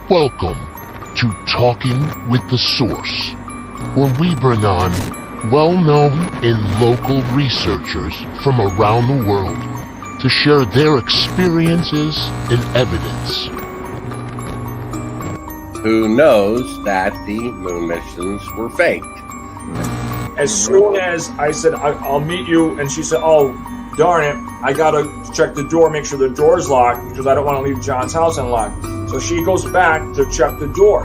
Welcome to Talking with the Source, where we bring on well-known and local researchers from around the world to share their experiences and evidence. Who knows that the moon missions were faked? As soon as I said, I'll meet you, and she said, oh, darn it, I gotta check the door, make sure the door's locked, because I don't want to leave John's house unlocked. So she goes back to check the door.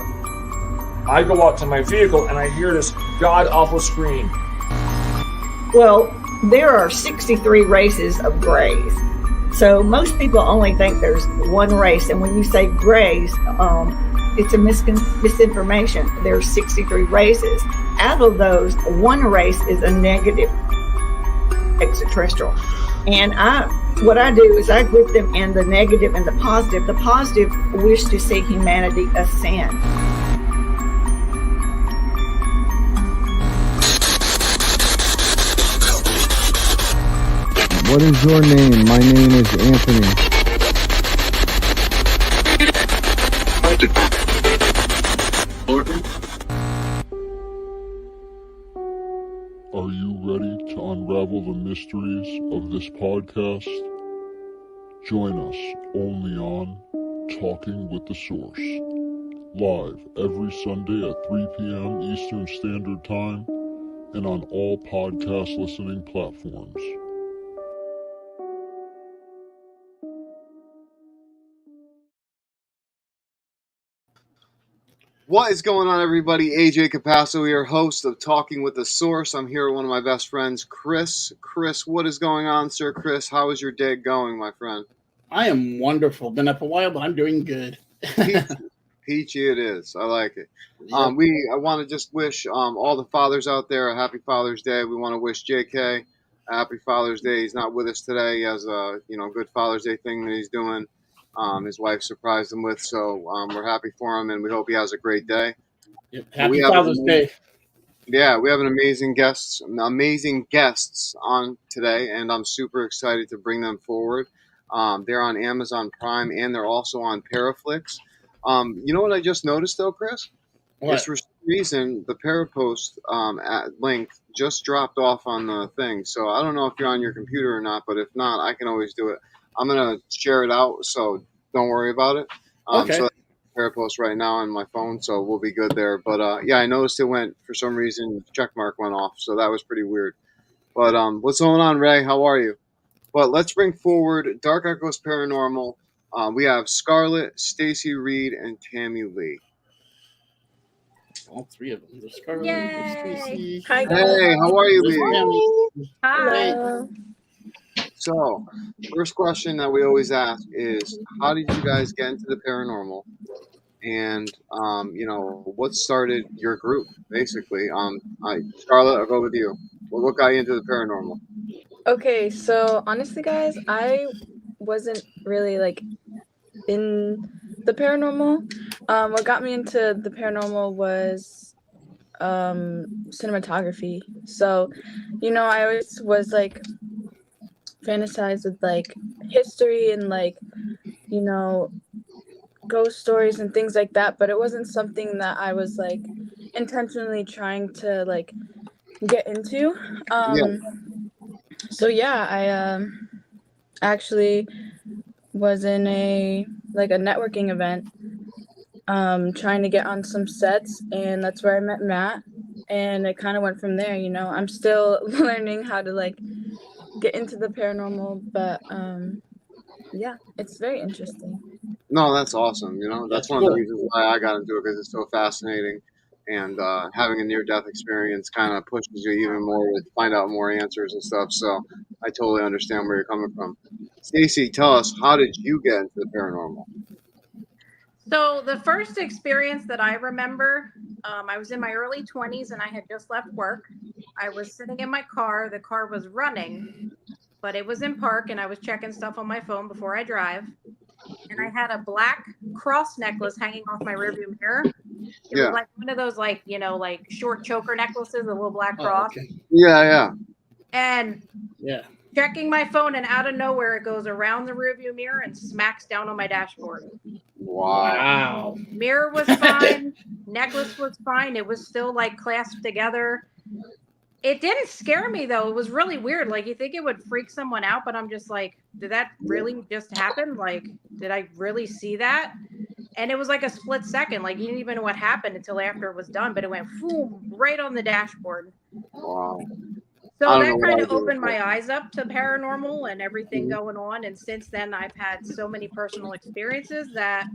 I go out to my vehicle, and I hear this god-awful scream. Well, there are 63 races of grays. So most people only think there's one race, and when you say grays, it's a misinformation. There are 63 races. Out of those, one race is a negative extraterrestrial. And what I do is I group them in the negative and the positive. The positive wish to see humanity ascend. What is your name? My name is Anthony. Are you ready to unravel the mysteries of this podcast? Join us only on Talking with the Source, live every Sunday at 3 p.m. Eastern Standard Time and on all podcast listening platforms. What is going on, everybody? AJ Capasso here, host of Talking with the Source. I'm here with one of my best friends, Chris. Chris, what is going on, sir? Chris, how is your day going, my friend? I am wonderful. Been up a while, but I'm doing good. Peachy it is. I like it. Yep. I want to just wish all the fathers out there a happy Father's Day. We want to wish JK a happy Father's Day. He's not with us today. He has a good Father's Day thing that he's doing. His wife surprised him with, so we're happy for him, and we hope he has a great day. Yep. Happy Father's Day. Yeah, we have amazing guests on today, and I'm super excited to bring them forward. They're on Amazon Prime, and they're also on Paraflix. You know what I just noticed, though, Chris? What? For some reason, the Parapost link just dropped off on the thing, so I don't know if you're on your computer or not, but if not, I can always do it. I'm going to share it out, so don't worry about it. Okay. So Parapost right now on my phone, so we'll be good there. But, yeah, I noticed it went, for some reason, the check mark went off, so that was pretty weird. But what's going on, Ray? How are you? But let's bring forward Dark Echoes Paranormal. We have Scarlett, Stacy Reed, and Tammy Lee. All three of them. There's Scarlett, Yay. there's Stacy. Hi, Hey, how are you, There's Lee? Tammy. Hi. So, first question that we always ask is, how did you guys get into the paranormal? And, what started your group, basically? Scarlett, I'll go with you. What got you into the paranormal? Okay, so honestly, guys, I wasn't really in the paranormal. What got me into the paranormal was cinematography. So, I always was fantasized with history and ghost stories and things like that, but it wasn't something that I was intentionally trying to get into. So yeah, I actually was in a networking event, trying to get on some sets, and that's where I met Matt, and it kind of went from there. I'm still learning how to get into the paranormal, but yeah, it's very interesting. No, that's awesome. That's one of the reasons why I got into it, because it's so fascinating. And having a near-death experience kind of pushes you even more to find out more answers and stuff. So I totally understand where you're coming from. Stacy, tell us, how did you get into the paranormal? So the first experience that I remember, I was in my early 20s and I had just left work. I was sitting in my car. The car was running, but it was in park, and I was checking stuff on my phone before I drive. And I had a black cross necklace hanging off my rearview mirror. It was like one of those short choker necklaces, a little black cross. Okay. Yeah. And checking my phone, and out of nowhere, it goes around the rearview mirror and smacks down on my dashboard. Wow. Mirror was fine. Necklace was fine. It was still like clasped together. It didn't scare me though. It was really weird. Like you think it would freak someone out, but I'm just like, did that really just happen? Like, did I really see that? And it was like a split second. Like you didn't even know what happened until after it was done, but it went boom right on the dashboard. Wow. So that kind of opened my eyes up to paranormal and everything going on. And since then, I've had so many personal experiences that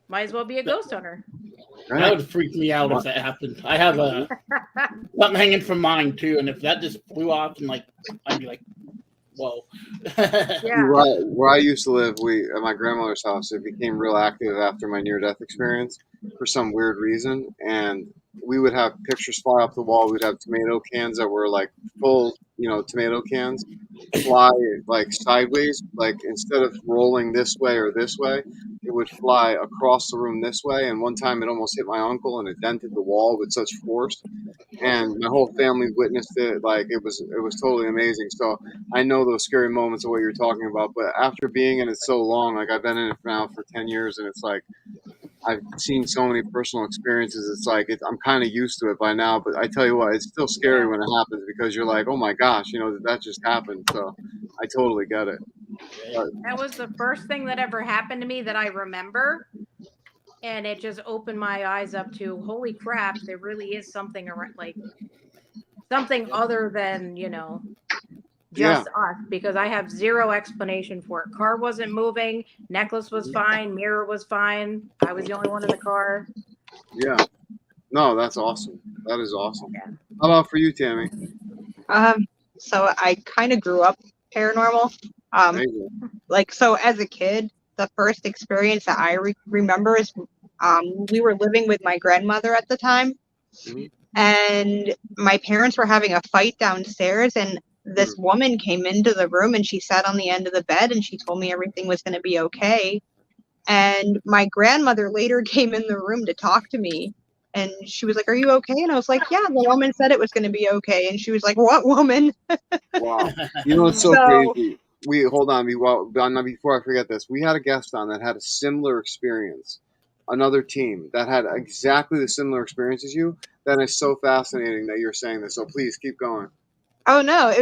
might as well be a ghost hunter. That would freak me out if that happened. I have something hanging from mine too, and if that just flew off, and like I'd be like, "Whoa!" Yeah. Where I used to live, at my grandmother's house, it became real active after my near-death experience for some weird reason, and we would have pictures fly off the wall. We'd have tomato cans that were like full, tomato cans fly like sideways, like instead of rolling this way or this way, it would fly across the room this way. And one time it almost hit my uncle and it dented the wall with such force. And my whole family witnessed it. Like it was totally amazing. So I know those scary moments of what you're talking about. But after being in it so long, like I've been in it now for 10 years, and it's like I've seen so many personal experiences. It's like I'm kind of used to it by now. But I tell you what, it's still scary when it happens because you're like, oh my gosh, that just happened. So I totally get it. But that was the first thing that ever happened to me that I remember. And it just opened my eyes up to, holy crap, there really is something around, like something other than, just us, because I have zero explanation for it. Car wasn't moving. Necklace was fine. Mirror was fine. I was the only one in the car. Yeah. No, that's awesome. That is awesome. Yeah. How about for you, Tammy? So I kind of grew up paranormal. So as a kid, the first experience that I remember is we were living with my grandmother at the time, and my parents were having a fight downstairs, and this woman came into the room and she sat on the end of the bed and she told me everything was going to be okay. And my grandmother later came in the room to talk to me, and she was like, "Are you okay?" And I was like, "Yeah, the woman said it was going to be okay." And she was like, "What woman?" Wow. It's so crazy. Hold on. Before I forget this, we had a guest on that had a similar experience. Another team that had exactly the similar experience as you. That is so fascinating that you're saying this. So please keep going. Oh no,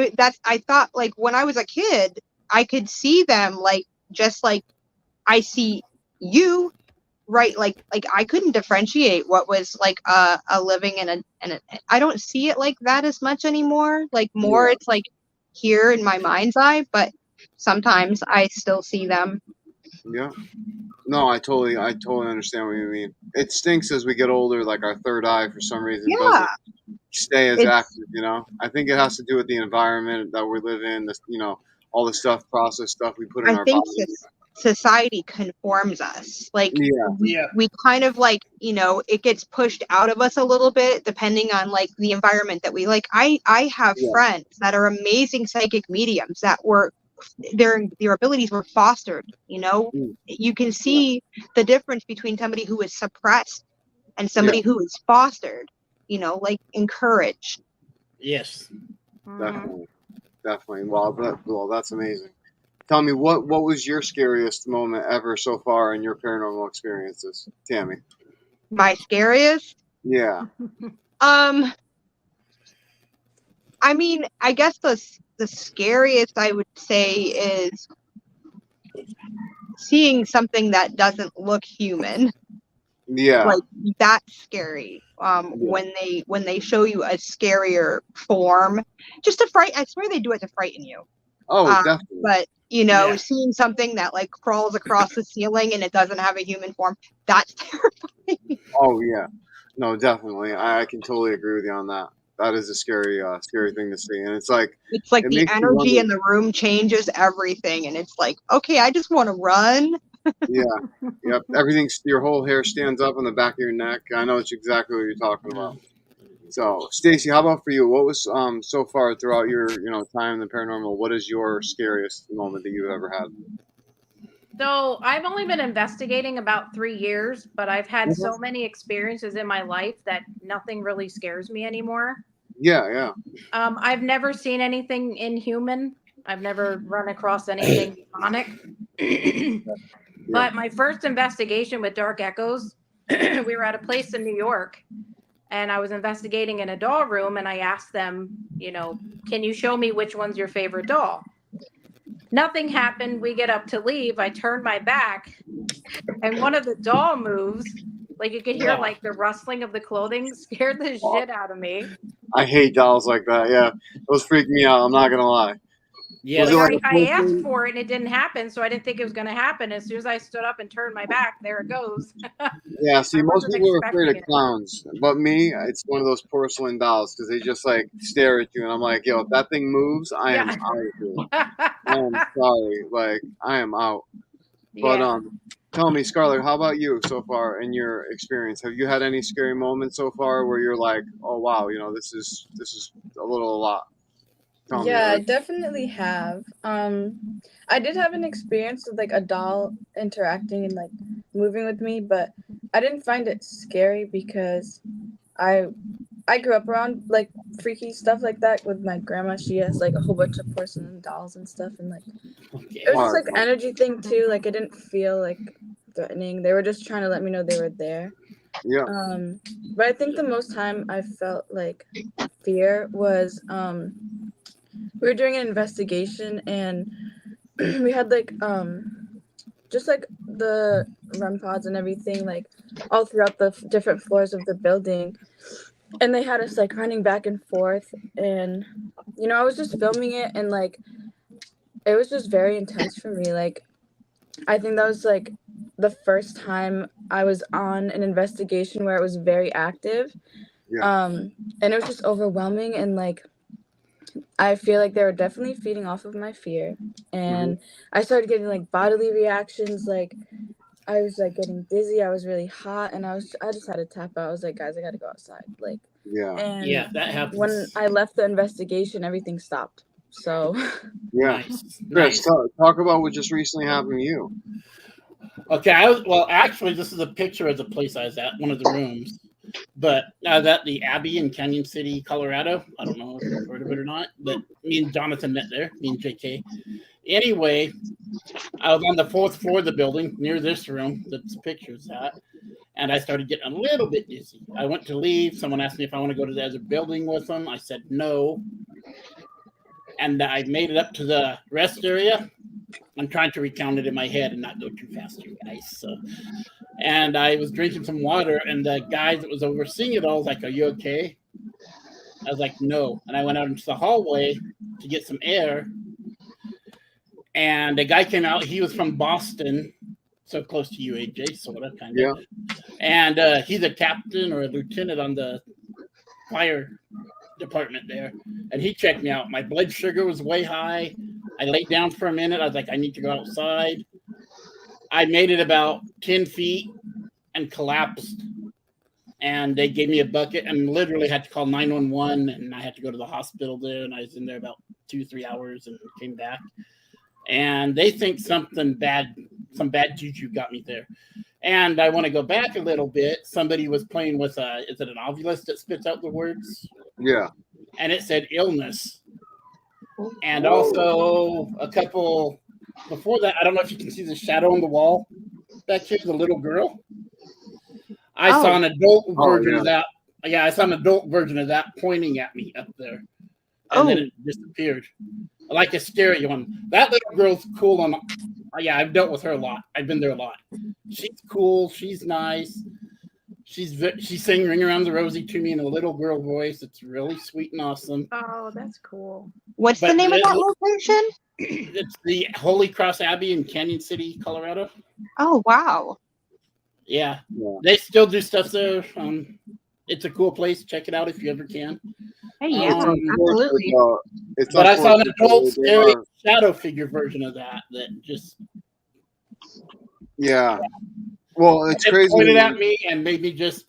I thought like when I was a kid, I could see them just like I see you, right? Like I couldn't differentiate what was like a living and I don't see it like that as much anymore. Like more, it's like here in my mind's eye, but sometimes I still see them. Yeah. No, I totally understand what you mean. It stinks as we get older, like our third eye for some reason doesn't stay as active, I think it has to do with the environment that we live in, all the processed stuff we put in our bodies. Society conforms us. Like we kind of like, it gets pushed out of us a little bit depending on like the environment that we like. I have friends that are amazing psychic mediums that were their abilities were fostered. You can see the difference between somebody who is suppressed and somebody who is fostered, like encouraged. Yes. Definitely. Well, that's amazing. Tell me, what was your scariest moment ever so far in your paranormal experiences, Tammy? My scariest? Yeah. I mean, I guess the scariest I would say is seeing something that doesn't look human. Yeah. Like that's scary. When they show you a scarier form, just to frighten. I swear they do it to frighten you. Oh, definitely. But seeing something that like crawls across the ceiling and it doesn't have a human form, that's terrifying. Oh yeah, no, definitely. I can totally agree with you on that. That is a scary thing to see, and it's like the energy in the room changes everything, and it's like, okay, I just want to run. Yeah, yep. Your whole hair stands up on the back of your neck. I know it's exactly what you're talking about. So, Stacy, how about for you? What was so far throughout your time in the paranormal? What is your scariest moment that you've ever had? So I've only been investigating about 3 years, but I've had so many experiences in my life that nothing really scares me anymore. Yeah. I've never seen anything inhuman. I've never run across anything demonic. But my first investigation with Dark Echoes, we were at a place in New York, and I was investigating in a doll room, and I asked them, can you show me which one's your favorite doll? Nothing happened. We get up to leave. I turn my back, and one of the doll moves. Like you could hear like the rustling of the clothing, scared the shit out of me. I hate dolls like that. Yeah, those freak me out. I'm not gonna lie. Yeah, I asked for it and it didn't happen, so I didn't think it was going to happen. As soon as I stood up and turned my back, there it goes. Yeah, see, most people are afraid of clowns, but me, it's one of those porcelain dolls because they just like stare at you, and I'm like, yo, if that thing moves, I am out. Dude. I am sorry, like I am out. But tell me, Scarlett, how about you so far in your experience? Have you had any scary moments so far where you're like, oh wow, this is a lot? Yeah, I definitely have. I did have an experience with like a doll interacting and like moving with me, but I didn't find it scary because I grew up around like freaky stuff like that with my grandma. She has like a whole bunch of porcelain dolls and stuff, and like it was just like energy thing too. Like it didn't feel like threatening. They were just trying to let me know they were there. Yeah. But I think the most time I felt like fear was we were doing an investigation, and we had like just like the REM pods and everything like all throughout the different floors of the building, and they had us like running back and forth, and I was just filming it, and like it was just very intense for me. Like I think that was like the first time I was on an investigation where it was very active. And it was just overwhelming, and like I feel like they were definitely feeding off of my fear, and I started getting like bodily reactions. Like I was like getting dizzy. I was really hot, and I just had to tap out. I was like, guys, I gotta go outside. Like yeah, that happens. When I left the investigation, everything stopped. So Chris, talk about what just recently happened to you. Okay, actually, this is a picture of the place I was at, one of the rooms. But I was at the Abbey in Canyon City, Colorado. I don't know if you've heard of it or not, but me and Jonathan met there, me and JK. Anyway, I was on the 4th floor of the building near this room that this picture's at, and I started getting a little bit dizzy. I went to leave. Someone asked me if I want to go to the other building with them. I said no. And I made it up to the rest area. I'm trying to recount it in my head and not go too fast, you guys. And I was drinking some water, and the guy that was overseeing it all was like, "Are you okay?" I was like, "No." And I went out into the hallway to get some air, and the guy came out. He was from Boston, so close to you, AJ, sort of, kind of. Yeah. And he's a captain or a lieutenant on the fire department there, and he checked me out. My blood sugar was way high. I laid down for a minute. I was like, I need to go outside. I made it about 10 feet and collapsed, and they gave me a bucket and literally had to call 911, and I had to go to the hospital there, and I was in there about 2-3 hours and came back, and they think some bad juju got me there. And I want to go back a little bit. Somebody was playing with is it an ovulus that spits out the words? Yeah. And it said illness. And also a couple before that, I don't know if you can see the shadow on the wall back here, the little girl. I saw an adult version of that. Yeah, I saw an adult version of that pointing at me up there. And then it disappeared. Like a scary one. That little girl's cool. Yeah, I've dealt with her a lot. I've been there a lot. She's cool. She's nice. She's singing "Ring Around the Rosie" to me in a little girl voice. It's really sweet and awesome. Oh, that's cool. What's the name of that location? It's the Holy Cross Abbey in Canyon City, Colorado. Oh, wow. Yeah. They still do stuff there. It's a cool place. Check it out if you ever can. Hey, yeah, absolutely. But I saw an adult scary shadow figure version of that just. Yeah. Well, it's crazy. Pointed at me and made me just.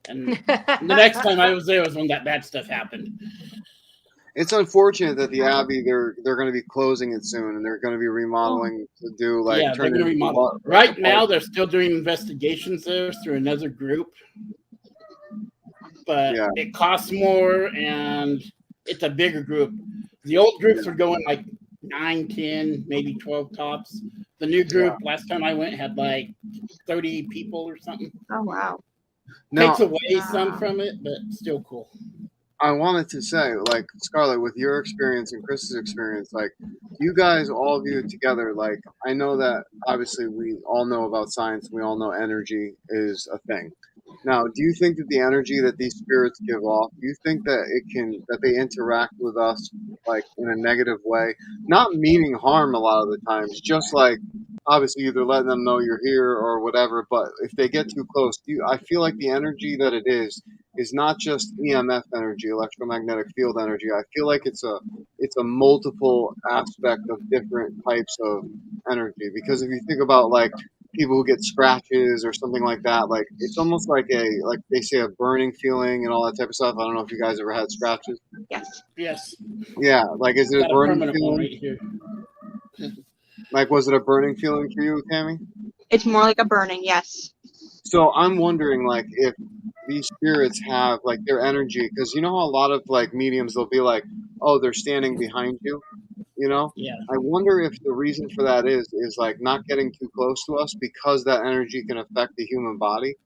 And the next time I was there was when that bad stuff happened. It's unfortunate that the Abbey they're going to be closing it soon, and they're going to be remodeling to do like. Yeah, they're going to remodel. Right now, they're still doing investigations there through another group, but it costs more, and it's a bigger group. The old groups were going like 9, 10, maybe 12 tops. The new group last time I went had like 30 people or something. Oh wow. Takes away some from it, but still cool. I wanted to say, like, Scarlett, with your experience and Chris's experience, like, you guys all viewed together, like, I know that obviously we all know about science, we all know energy is a thing. Now, do you think that the energy that these spirits give off, do you think that that they interact with us, like, in a negative way? Not meaning harm a lot of the times, just like, obviously either letting them know you're here or whatever, but if they get too close, I feel like the energy that it is not just EMF energy, electromagnetic field energy. I feel like it's a multiple aspect of different types of energy. Because if you think about like people who get scratches or something like that, like it's almost like they say a burning feeling and all that type of stuff. I don't know if you guys ever had scratches. Yes. Yes. Yeah, like is it a burning feeling? Right here. Like was it a burning feeling for you, Tammy? It's more like a burning, yes. So I'm wondering, like, if these spirits have like their energy, because you know how a lot of like mediums they'll be like, oh, they're standing behind you, you know. Yeah. I wonder if the reason for that is like not getting too close to us because that energy can affect the human body.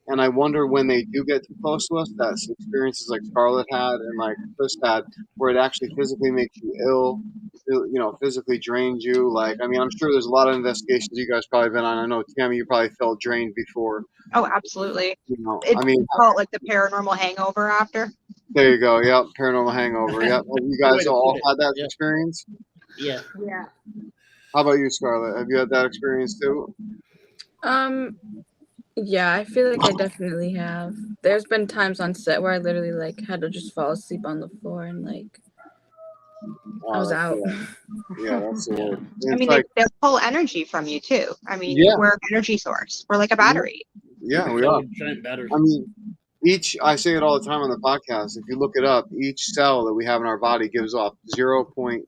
And I wonder when they do get too close to us, that experiences like Scarlett had and like Chris had, where it actually physically makes you ill, you know, physically drains you. Like, I mean, I'm sure there's a lot of investigations you guys probably been on. I know, Tammy, you probably felt drained before. Oh, absolutely. You know, It's I mean, called like the paranormal hangover after. there you go. Yep, paranormal hangover. Yep. Have you guys all had that experience? Yeah. Yeah. How about you, Scarlett? Have you had that experience too? Yeah, I feel like I definitely have. There's been times on set where I literally like had to just fall asleep on the floor and like I was out. Yeah, that's the word. I mean, like, they pull energy from you too. I mean, Yeah. we're an energy source. We're like a battery. yeah, we are. Giant battery. I mean, I say it all the time on the podcast. If you look it up, each cell that we have in our body gives off 0.01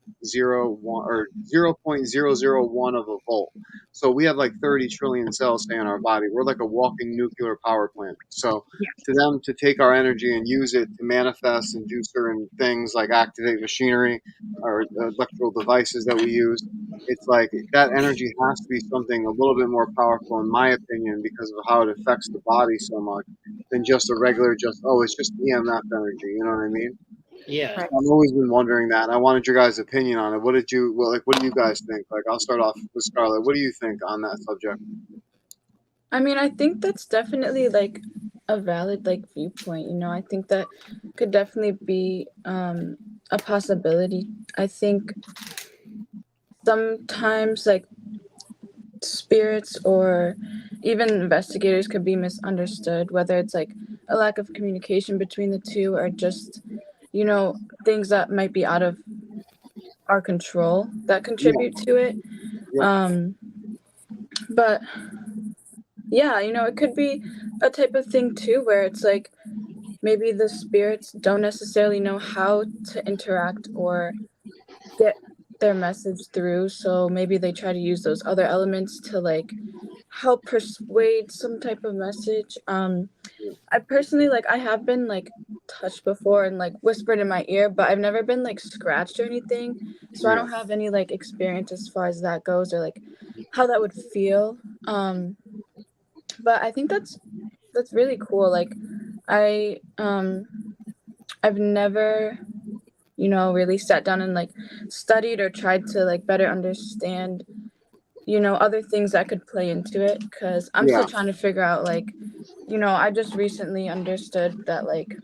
or 0.001 of a volt. So we have like 30 trillion cells say in our body. We're like a walking nuclear power plant. So to them to take our energy and use it to manifest and do certain things like activate machinery or electrical devices that we use, it's like that energy has to be something a little bit more powerful, in my opinion, because of how it affects the body so much than just a regular, it's just EMF energy. You know what I mean? Yeah. Right. I've always been wondering that. And I wanted your guys' opinion on it. What do you guys think? Like, I'll start off with Scarlett. What do you think on that subject? I mean, I think that's definitely like a valid like viewpoint, you know. I think that could definitely be a possibility. I think sometimes like spirits or even investigators could be misunderstood, whether it's like a lack of communication between the two or just, you know, things that might be out of our control that contribute to it. But yeah, you know, it could be a type of thing too where it's like maybe the spirits don't necessarily know how to interact or get their message through, so maybe they try to use those other elements to like help persuade some type of message. I personally like I have been like touched before and like whispered in my ear, but I've never been like scratched or anything, so I don't have any like experience as far as that goes or like how that would feel. But I think that's really cool. Like I've never, you know, really sat down and like studied or tried to like better understand, you know, other things that could play into it, because I'm still trying to figure out like, you know, I just recently understood that like,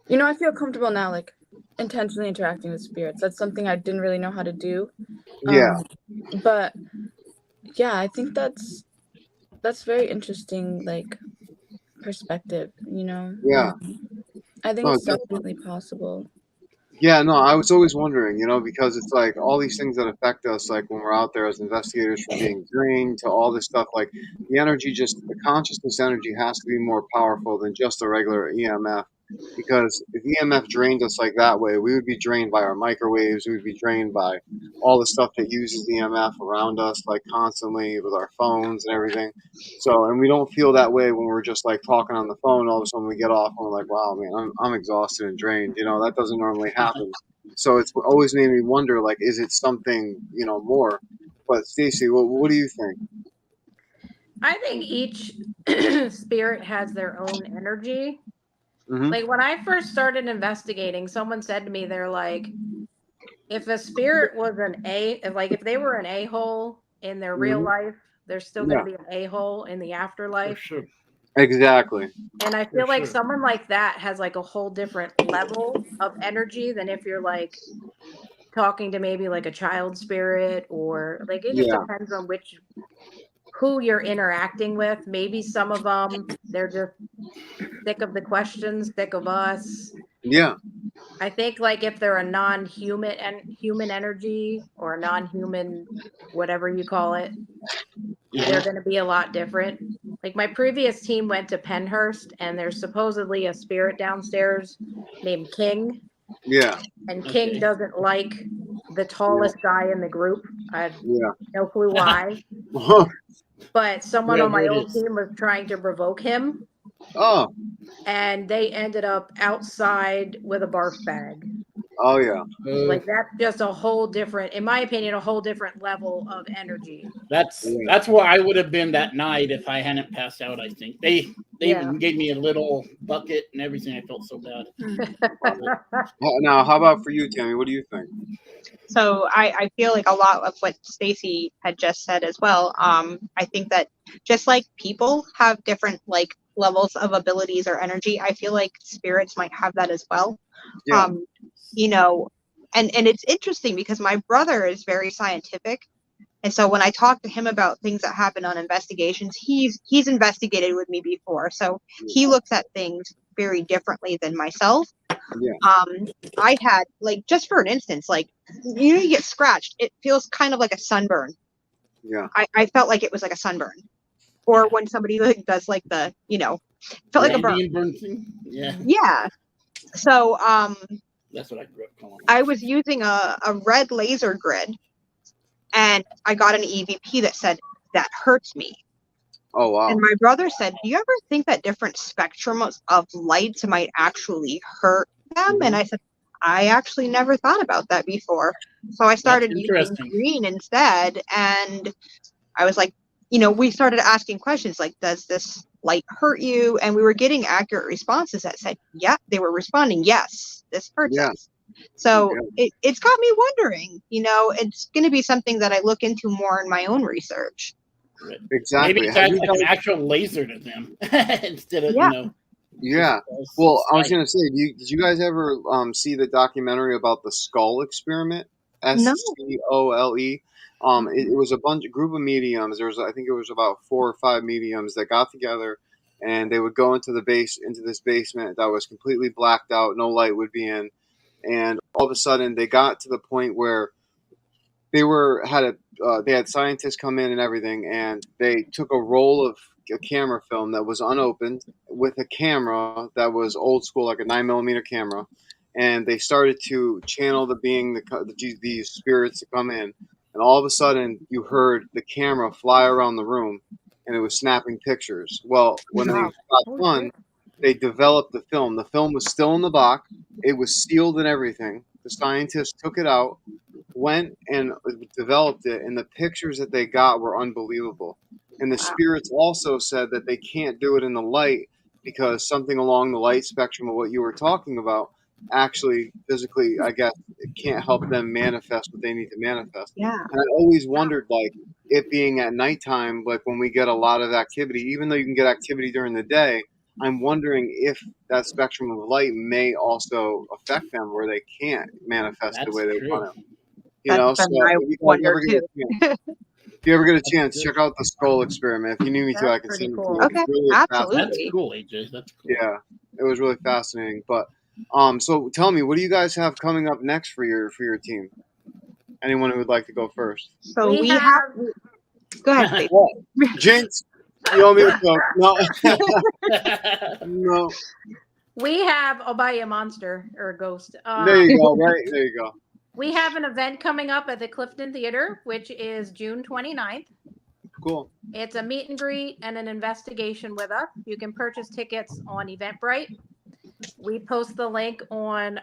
you know, I feel comfortable now like intentionally interacting with spirits. That's something I didn't really know how to do. But yeah, I think that's very interesting like perspective, you know. I think it's definitely possible. Yeah, no, I was always wondering, you know, because it's like all these things that affect us, like when we're out there as investigators, from being drained to all this stuff, like the energy, just the consciousness energy has to be more powerful than just a regular EMF because if EMF drained us like that way, we would be drained by our microwaves. We would be drained by all the stuff that uses EMF around us, like constantly with our phones and everything. So, and we don't feel that way when we're just like talking on the phone. All of a sudden we get off and we're like, wow, man, I'm exhausted and drained. That doesn't normally happen. So it's always made me wonder, like, is it something, more? But Stacy, what do you think? I think each spirit has their own energy. Mm-hmm. Like when I first started investigating, someone said to me, they're like, if a spirit was if they were an a-hole in their real life, they're still going to be an a-hole in the afterlife. For sure. Exactly. And I feel like someone like that has like a whole different level of energy than if you're like talking to maybe like a child spirit, or like it just depends on who you're interacting with. Maybe some of them, they're just sick of the questions, sick of us. Yeah. I think like if they're a non-human and human energy, or a non-human, whatever you call it, they're going to be a lot different. Like my previous team went to Penhurst, and there's supposedly a spirit downstairs named King. Yeah. And King doesn't like the tallest guy in the group. I have no clue why. But someone on my old team was trying to provoke him. Oh. And they ended up outside with a barf bag. Oh, yeah. Like that's just a whole different, in my opinion, a whole different level of energy. That's where I would have been that night if I hadn't passed out, I think. They even gave me a little bucket and everything. I felt so bad. Now, how about for you, Tammy? What do you think? So I feel like a lot of what Stacy had just said as well. I think that just like people have different like levels of abilities or energy, I feel like spirits might have that as well. Yeah. And it's interesting because my brother is very scientific. And so when I talk to him about things that happen on investigations, he's investigated with me before. So he looks at things very differently than myself. Yeah. I had, like, just for an instance, like, you get scratched, it feels kind of like a sunburn. Yeah. I felt like it was like a sunburn. Or when somebody like does like the, felt like a burn. Burn thing? Yeah. Yeah. So that's what I grew up calling it. I was using a red laser grid, and I got an EVP that said, that hurts me. Oh, wow. And my brother said, do you ever think that different spectrums of lights might actually hurt them? And I said, I actually never thought about that before. So I started using green instead. And I was like, we started asking questions like, does this light hurt you? And we were getting accurate responses that said, yeah, they were responding, yes, this hurts us. So it's got me wondering, it's going to be something that I look into more in my own research. Exactly. Maybe it's like an actual laser to them instead of, Yeah. Well, I was going to say, did you guys ever see the documentary about the skull experiment? SCOLE. It was a group of mediums. I think it was about 4 or 5 mediums that got together, and they would go into this basement that was completely blacked out. No light would be in. And all of a sudden they got to the point where they had scientists come in and everything, and they took a roll of a camera film that was unopened with a camera that was old school, like a 9mm camera, and they started to channel these spirits to come in, and all of a sudden you heard the camera fly around the room, and it was snapping pictures. Well, when they got done, they developed the film. The film was still in the box. It was sealed and everything. The scientists took it out, went and developed it, and the pictures that they got were unbelievable. And the spirits also said that they can't do it in the light because something along the light spectrum of what you were talking about actually physically, I guess, it can't help them manifest what they need to manifest. Yeah. And I always wondered, like, it being at nighttime, like when we get a lot of activity, even though you can get activity during the day, I'm wondering if that spectrum of light may also affect them where they can't manifest the way they want to. So if you ever get a chance, check out the skull experiment. If you need me to, I can send it to you. Okay, really absolutely. That's cool, AJ. That's cool. Yeah, it was really fascinating. But so tell me, what do you guys have coming up next for your team? Anyone who would like to go first? So we have. Go ahead, Jinx. You want me to go? No. No. We have. I'll buy you a monster or a ghost. There you go. Right there you go. We have an event coming up at the Clifton Theater, which is June 29th. Cool. It's a meet and greet and an investigation with us. You can purchase tickets on Eventbrite. We post the link on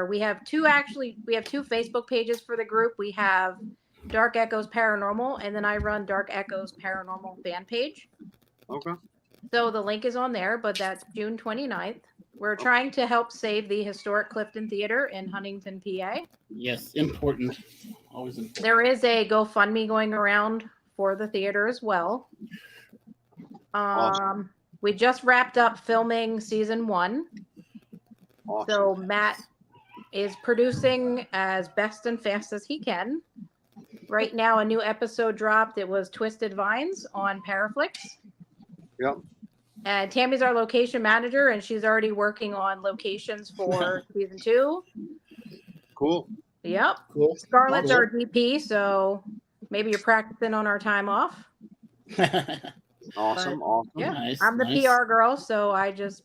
we have two Facebook pages for the group. We have Dark Echoes Paranormal, and then I run Dark Echoes Paranormal fan page. Okay. So the link is on there, but that's June 29th. We're trying to help save the historic Clifton Theater in Huntington, PA. Yes, important. Always important. There is a GoFundMe going around for the theater as well. Awesome. We just wrapped up filming season 1. Awesome. So Matt is producing as best and fast as he can. Right now, a new episode dropped. It was Twisted Vines on Paraflix. Yep. And Tammy's our location manager, and she's already working on locations for season 2. Cool. Yep. Cool. Scarlett's our DP, so maybe you're practicing on our time off. Awesome. But, awesome. Yeah, Nice, I'm the nice. PR girl, so I just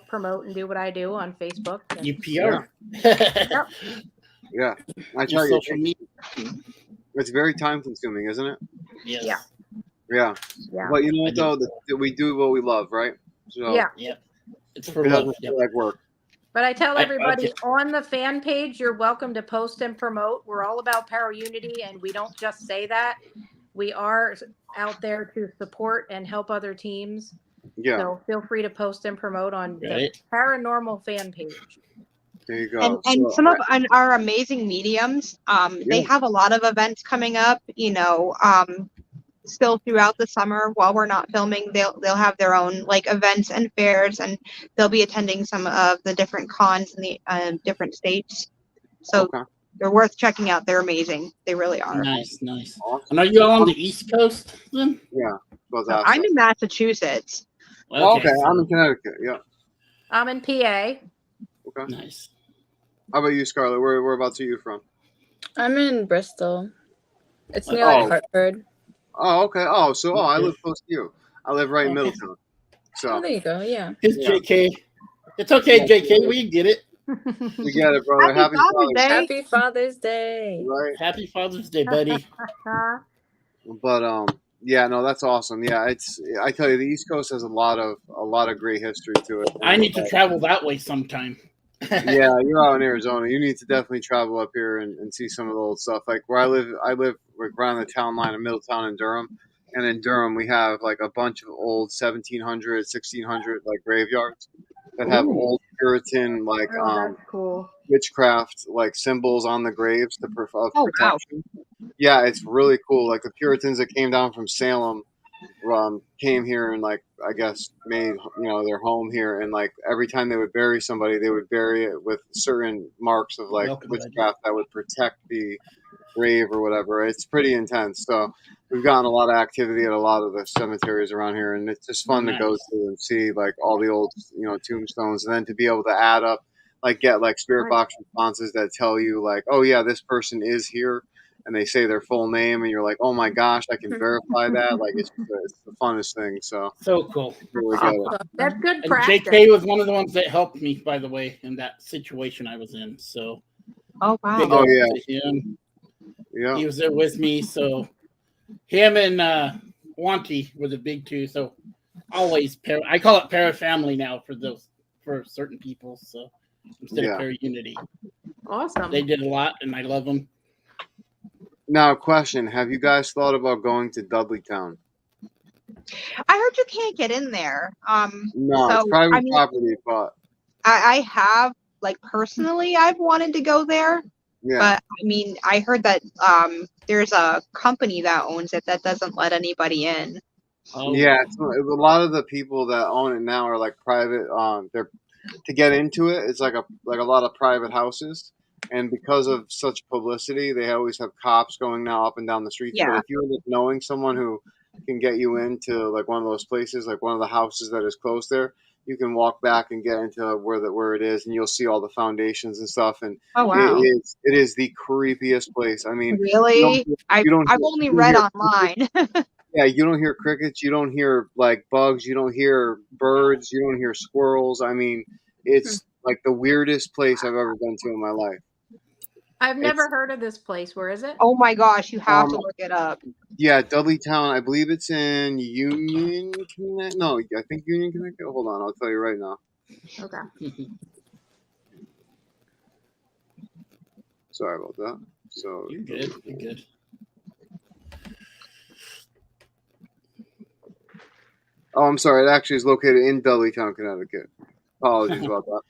promote and do what I do on Facebook. And, You PR. Yep. Yeah. I Your tell you, social media. it's very time consuming, isn't it? Yes. Yeah. Yeah. Yeah. But you know what I do. though, that we do what we love, right? So Yeah. Yep. It's for it love. doesn't Yep. feel like work. But I tell I everybody just- on the fan page, you're welcome to post and promote. We're all about Para Unity, and we don't just say that. We are out there to support and help other teams. Yeah. So feel free to post and promote on Right. the Paranormal fan page. There you go. And So, some of our amazing mediums, they Yeah. have a lot of events coming up, still throughout the summer while we're not filming. They'll have their own like events and fairs, and they'll be attending some of the different cons in the different states. So okay. they're worth checking out. They're amazing. They really are. Nice, nice. Awesome. And are you all on the East Coast then? Yeah. Well, So I'm in Massachusetts. okay. so- I'm in Connecticut. Yeah. I'm in PA. Okay. Nice. How about you, Scarlett? Whereabouts are you from? I'm in Bristol. It's near Oh. like Hartford. Oh, okay. Oh, so I Okay. live close to you. I live right in Okay. Middletown. Oh, So there you go. Yeah. It's Yeah. JK. It's okay, JK. We get it. you get it, brother. Happy Father's Day. Happy Father's Day. Right. Happy Father's Day, buddy. But yeah, no, that's awesome. Yeah, I tell you, the East Coast has a lot of great history to it. I need to travel that way sometime. Yeah, you're out in Arizona. You need to definitely travel up here and see some of the old stuff. Like where I live like right on the town line of Middletown and Durham. And in Durham, we have like a bunch of old 1700, 1600 like graveyards that have Ooh. old Puritan like Oh, that's cool. witchcraft like symbols on the graves of Oh, wow. protection. Yeah, it's really cool. Like the Puritans that came down from Salem came here and like I guess made their home here, and like every time they would bury somebody, they would bury it with certain marks of like Welcome, witchcraft that would protect the grave or whatever. It's pretty intense. So we've gotten a lot of activity at a lot of the cemeteries around here, and it's just fun to go Nice. to and see like all the old tombstones, and then to be able to add up get like spirit box responses that tell you like, oh yeah, this person is here, and they say their full name, and you're like, oh my gosh, I can verify that. Like it's the funnest thing. So So cool. really get it. That's good And practice. JK was one of the ones that helped me, by the way, in that situation I was in. So Oh, wow. big Oh, up yeah. to him. Yeah. He was there with me. So him and Wanty were the big two. So always I call it para family now for certain people. So instead Yeah. of para unity, Awesome. they did a lot, and I love them. Now, question: have you guys thought about going to Dudleytown? I heard you can't get in there. No, So, it's private I mean- property, but I have, like, personally, I've wanted to go there. yeah. But I mean, I heard that there's a company that owns it that doesn't let anybody in. Oh, Yeah, a lot of the people that own it now are like private. They're to get into it. It's like a lot of private houses, and because of such publicity, they always have cops going now up and down the streets. But Yeah. if you end up knowing someone who can get you into like one of those places, like one of the houses that is close there, you can walk back and get into where it is, and you'll see all the foundations and stuff. And Oh, wow. it is the creepiest place. I mean, Really? I've you don't only you read hear- online. Yeah, you don't hear crickets, you don't hear like bugs, you don't hear birds, you don't hear squirrels. I mean, It's like the weirdest place I've ever been to in my life. I've never heard of this place. Where is it? Oh my gosh, you have to look it up. Yeah, Dudleytown. I believe it's in Union, Connecticut. No, I think Union, Connecticut. Hold on, I'll tell you right now. Okay. Sorry about that. So You're good. You're good. Oh, I'm sorry. It actually is located in Dudleytown, Connecticut. Apologies about that.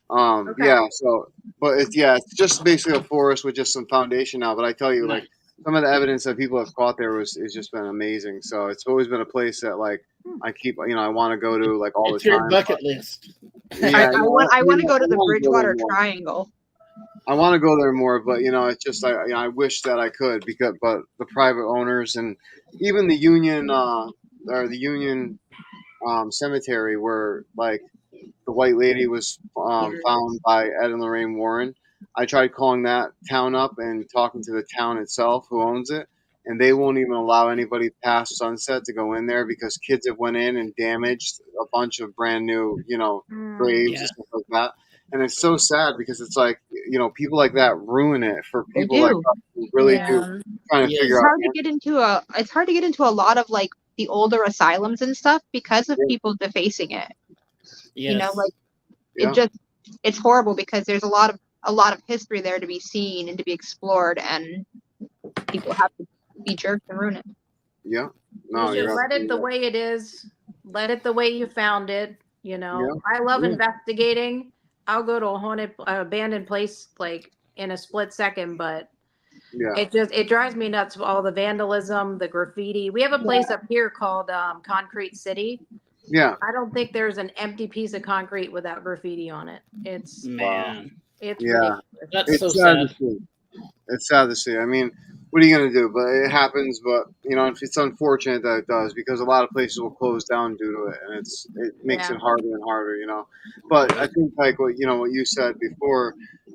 Okay. Yeah. So, but it's just basically a forest with just some foundation now. But I tell you, Nice. like some of the evidence that people have caught there is just been amazing. So it's always been a place that like I keep, I want to go to like all It's the time. your bucket list. Yeah, I want to go to the I wanna go there Bridgewater more. Triangle. I want to go there more, but it's just I wish that I could but the private owners and even the Union cemetery where like the white lady was found by Ed and Lorraine Warren. I tried calling that town up and talking to the town itself who owns it, and they won't even allow anybody past sunset to go in there because kids have went in and damaged a bunch of brand new graves and stuff like that. And it's so sad because it's like people like that ruin it for people like us who really do trying to figure It's out. hard to get into a lot of like the older asylums and stuff because of people defacing it. Yes. It's horrible because there's a lot of history there to be seen and to be explored, and people have to be jerks and ruin it. Yeah. No, You should let it the way it is. Let it the way you found it. I love investigating. I'll go to a haunted, abandoned place like in a split second, but it drives me nuts. All the vandalism, the graffiti. We have a place up here called Concrete City. Yeah. I don't think there's an empty piece of concrete without graffiti on it. It's It's yeah. ridiculous. That's It's so sad sad. to see. It's sad to see. I mean, what are you going to do? But it happens. But it's unfortunate that it does because a lot of places will close down due to it, and it makes it harder and harder. But I think like what you said before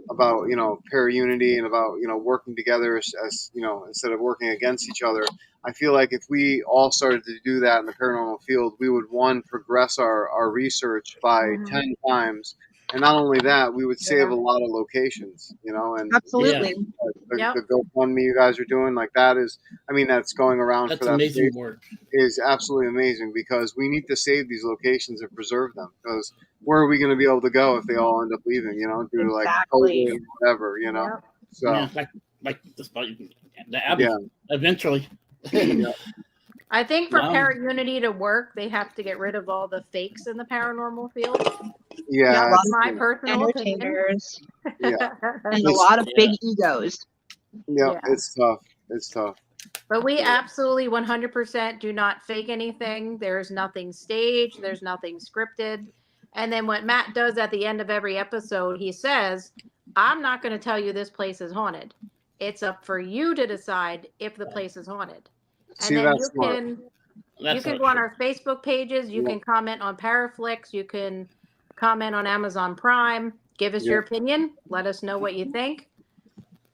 about para-unity and about working together as instead of working against each other. I feel like if we all started to do that in the paranormal field, we would progress our research by 10 times. And not only that, we would save a lot of locations, and absolutely. The GoFundMe you guys are doing, like that is, that's going around That's for that amazing work. is absolutely amazing because we need to save these locations and preserve them because where are we going to be able to go if they all end up leaving, due to like COVID and whatever, So like the Abbey eventually. I think for para-unity to work, they have to get rid of all the fakes in the paranormal field. Yeah, that's my personal entertainers. Yeah. And a lot of big egos. Yeah, it's tough. But we absolutely 100% do not fake anything. There's nothing staged. There's nothing scripted. And then what Matt does at the end of every episode, he says, I'm not going to tell you this place is haunted. It's up for you to decide if the place is haunted. And then you can go on our Facebook pages. You can comment on Paraflix. You can comment on Amazon Prime. Give us your opinion. Let us know what you think.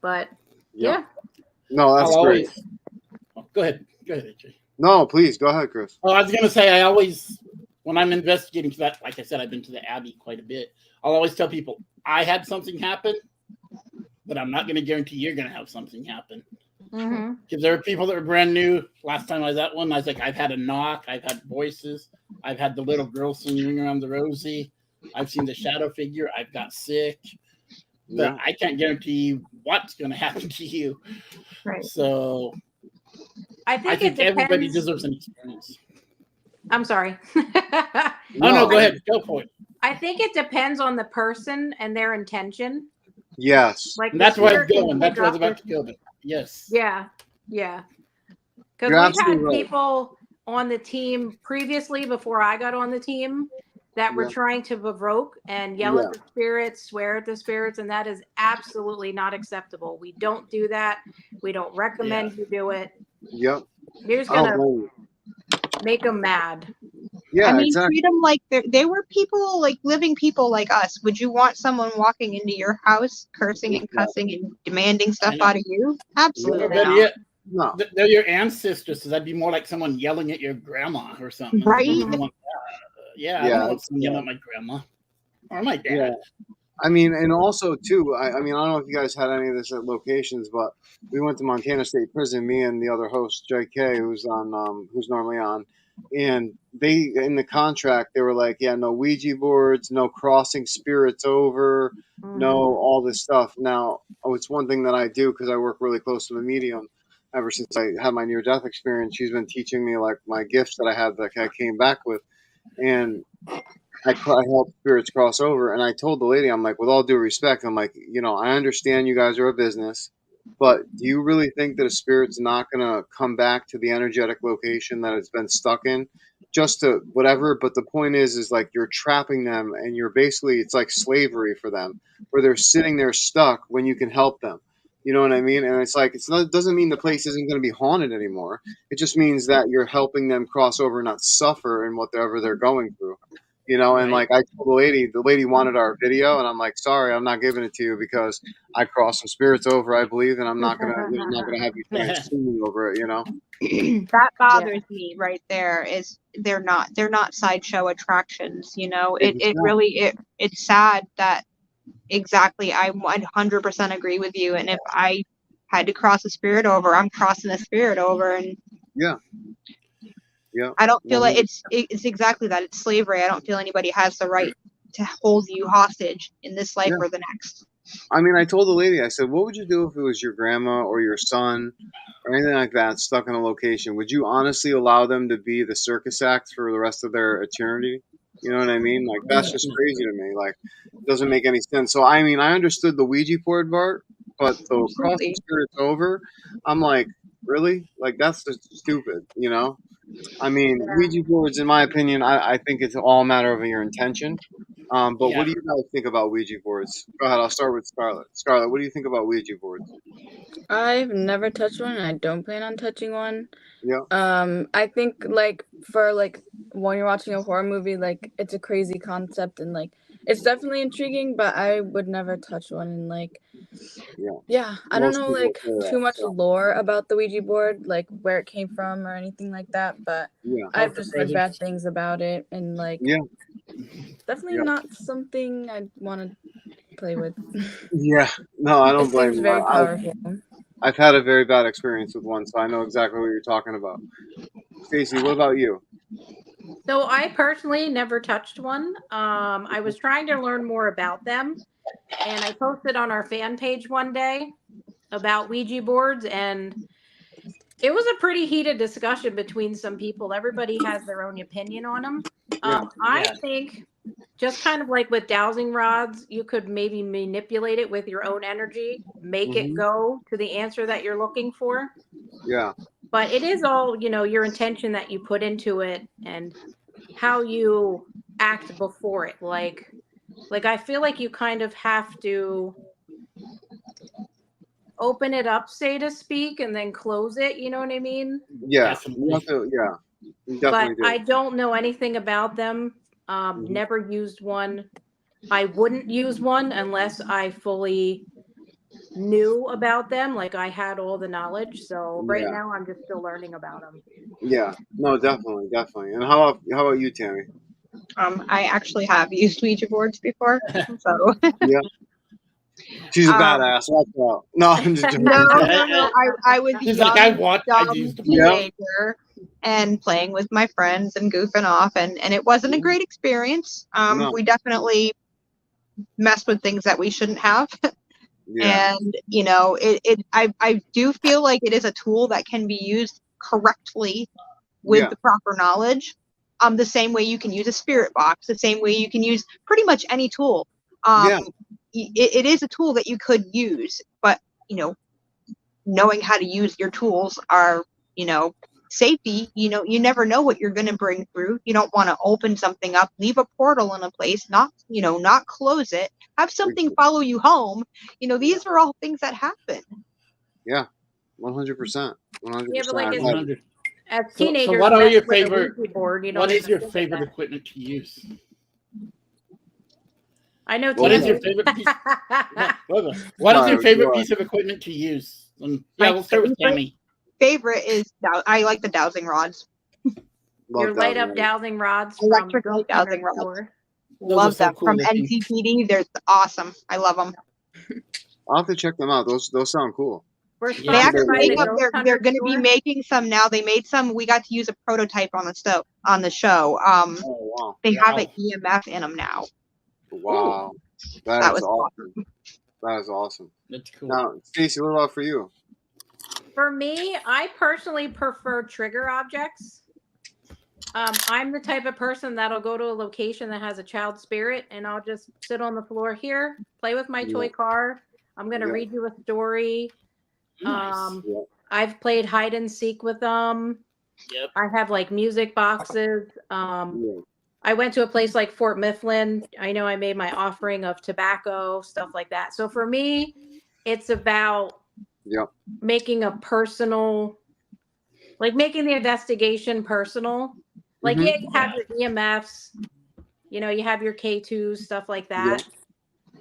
But no, that's great. Go ahead, AJ. No, please go ahead, Chris. Oh, I was gonna say I always, when I'm investigating for that, like I said, I've been to the Abbey quite a bit. I'll always tell people I had something happen, but I'm not going to guarantee you're going to have something happen. Because there are people that were brand new. Last time I was at one, I was like, I've had a knock, I've had voices, I've had the little girl singing Ring Around the Rosie, I've seen the shadow figure, I've got sick. But I can't guarantee what's going to happen to you. Right. So I think everybody deserves an experience. I'm sorry. No, go ahead. Go for it. I think it depends on the person and their intention. Yes. Like that's where I'm going. That's where I was about to go. But yes. Yeah. Because we've had people on the team previously before I got on the team that were trying to provoke and yell at the spirits, swear at the spirits, and that is absolutely not acceptable. We don't do that. We don't recommend you do it. Yep. You're just gonna make them mad. Yeah, I mean, treat them like they were people, like living people like us. Would you want someone walking into your house, cursing and cussing and demanding stuff out of you? Absolutely not. No. They're your ancestors, so that'd be more like someone yelling at your grandma or something. Right? I don't want someone yelling at my grandma. Or my dad. Yeah. I mean, and also too, I mean, I don't know if you guys had any of this at locations, but we went to Montana State Prison, me and the other host, JK, who's normally on, and they, in the contract, they were like, yeah, no Ouija boards, no crossing spirits over, no all this stuff. Now, it's one thing that I do because I work really close to the medium. Ever since I had my near-death experience, she's been teaching me like my gifts that I had that I came back with, and I help spirits cross over. And I told the lady, I'm like, with all due respect, I'm like, I understand you guys are a business, but do you really think that a spirit's not going to come back to the energetic location that it's been stuck in just to whatever? But the point is like you're trapping them, and you're basically, it's like slavery for them, where they're sitting there stuck when you can help them. You know what I mean? And it's like, it doesn't mean the place isn't going to be haunted anymore. It just means that you're helping them cross over and not suffer in whatever they're going through. And like I told the lady wanted our video, and I'm like, sorry, I'm not giving it to you because I crossed some spirits over, I believe, and I'm not gonna have you sue me over it. That bothers me right there. Is they're not sideshow attractions. It's sad that exactly. I 100% agree with you. And if I had to cross a spirit over, I'm crossing a spirit over, and yeah. I don't feel like it's exactly that. It's slavery. I don't feel anybody has the right to hold you hostage in this life or the next. I mean, I told the lady, I said, what would you do if it was your grandma or your son or anything like that stuck in a location? Would you honestly allow them to be the circus act for the rest of their eternity? You know what I mean? Like, that's just crazy to me. Like, it doesn't make any sense. So, I mean, I understood the Ouija board part, but the crossing spirits over, I'm like, really? Like, that's just stupid, I mean, Ouija boards, in my opinion, I think it's all a matter of your intention. But what do you guys think about Ouija boards? Go ahead, I'll start with Scarlett. Scarlett, what do you think about Ouija boards? I've never touched one, and I don't plan on touching one. Yeah. I think like for like when you're watching a horror movie, like it's a crazy concept, and like it's definitely intriguing, but I would never touch one. And like, I don't know like too much lore about the Ouija board, like where it came from or anything like that. But I've just heard bad things about it, and like, definitely not something I'd want to play with. Yeah, no, I don't blame you. you. Very powerful. I've had a very bad experience with one, so I know exactly what you're talking about. Stacey, what about you? So I personally never touched one. I was trying to learn more about them, and I posted on our fan page one day about Ouija boards, and it was a pretty heated discussion between some people. Everybody has their own opinion on them. I think just kind of like with dowsing rods, you could maybe manipulate it with your own energy, make it go to the answer that you're looking for. Yeah. But it is all, your intention that you put into it and how you act before it. Like I feel like you kind of have to open it up, so to speak, and then close it. You know what I mean? Yeah. You have to, you definitely do. I don't know anything about them. Never used one. I wouldn't use one unless I fully knew about them, like I had all the knowledge. So now I'm just still learning about them. Yeah, no, definitely. And how about you, Tammy? I actually have used Ouija boards before, so yeah. She's a badass. No, I'm just joking. No. I was a young teenager and playing with my friends and goofing off, and it wasn't a great experience. We definitely messed with things that we shouldn't have. And I do feel like it is a tool that can be used correctly with the proper knowledge. The same way you can use a spirit box, the same way you can use pretty much any tool. It is a tool that you could use, but knowing how to use your tools are safety. You never know what you're going to bring through. You don't want to open something up, leave a portal in a place, not close it, have something follow you home. These are all things that happen. Yeah, 100%. 100%. Yeah, but like as teenagers, so what are your favorite? What is your favorite equipment to use? I know. What is your favorite piece? What is your favorite piece of equipment to use? We'll start with Tammy. Favorite is I like the dowsing rods. Your light up dowsing rods. Electric light dowsing rods. Love so them cool from looking. NCPD. They're awesome. I love them. I'll have to check them out. Those sound cool. We're They sponsored actually by the make up. Ghost They're Hunter going to be store. making some now. They made some. We got to use a prototype on the show. Oh wow! They have an EMF in them now. Wow, That is was awesome. That is awesome. That's cool. Now, Stacy, what about for you? For me, I personally prefer trigger objects. I'm the type of person that'll go to a location that has a child spirit, and I'll just sit on the floor here, play with my toy car. I'm going to read you a story. Nice. I've played hide and seek with them. Yep. I have like music boxes. I went to a place like Fort Mifflin. I know I made my offering of tobacco, stuff like that. So for me, it's about making a personal, like making the investigation personal. Like, you have your EMFs, you know, you have your K2s, stuff like that.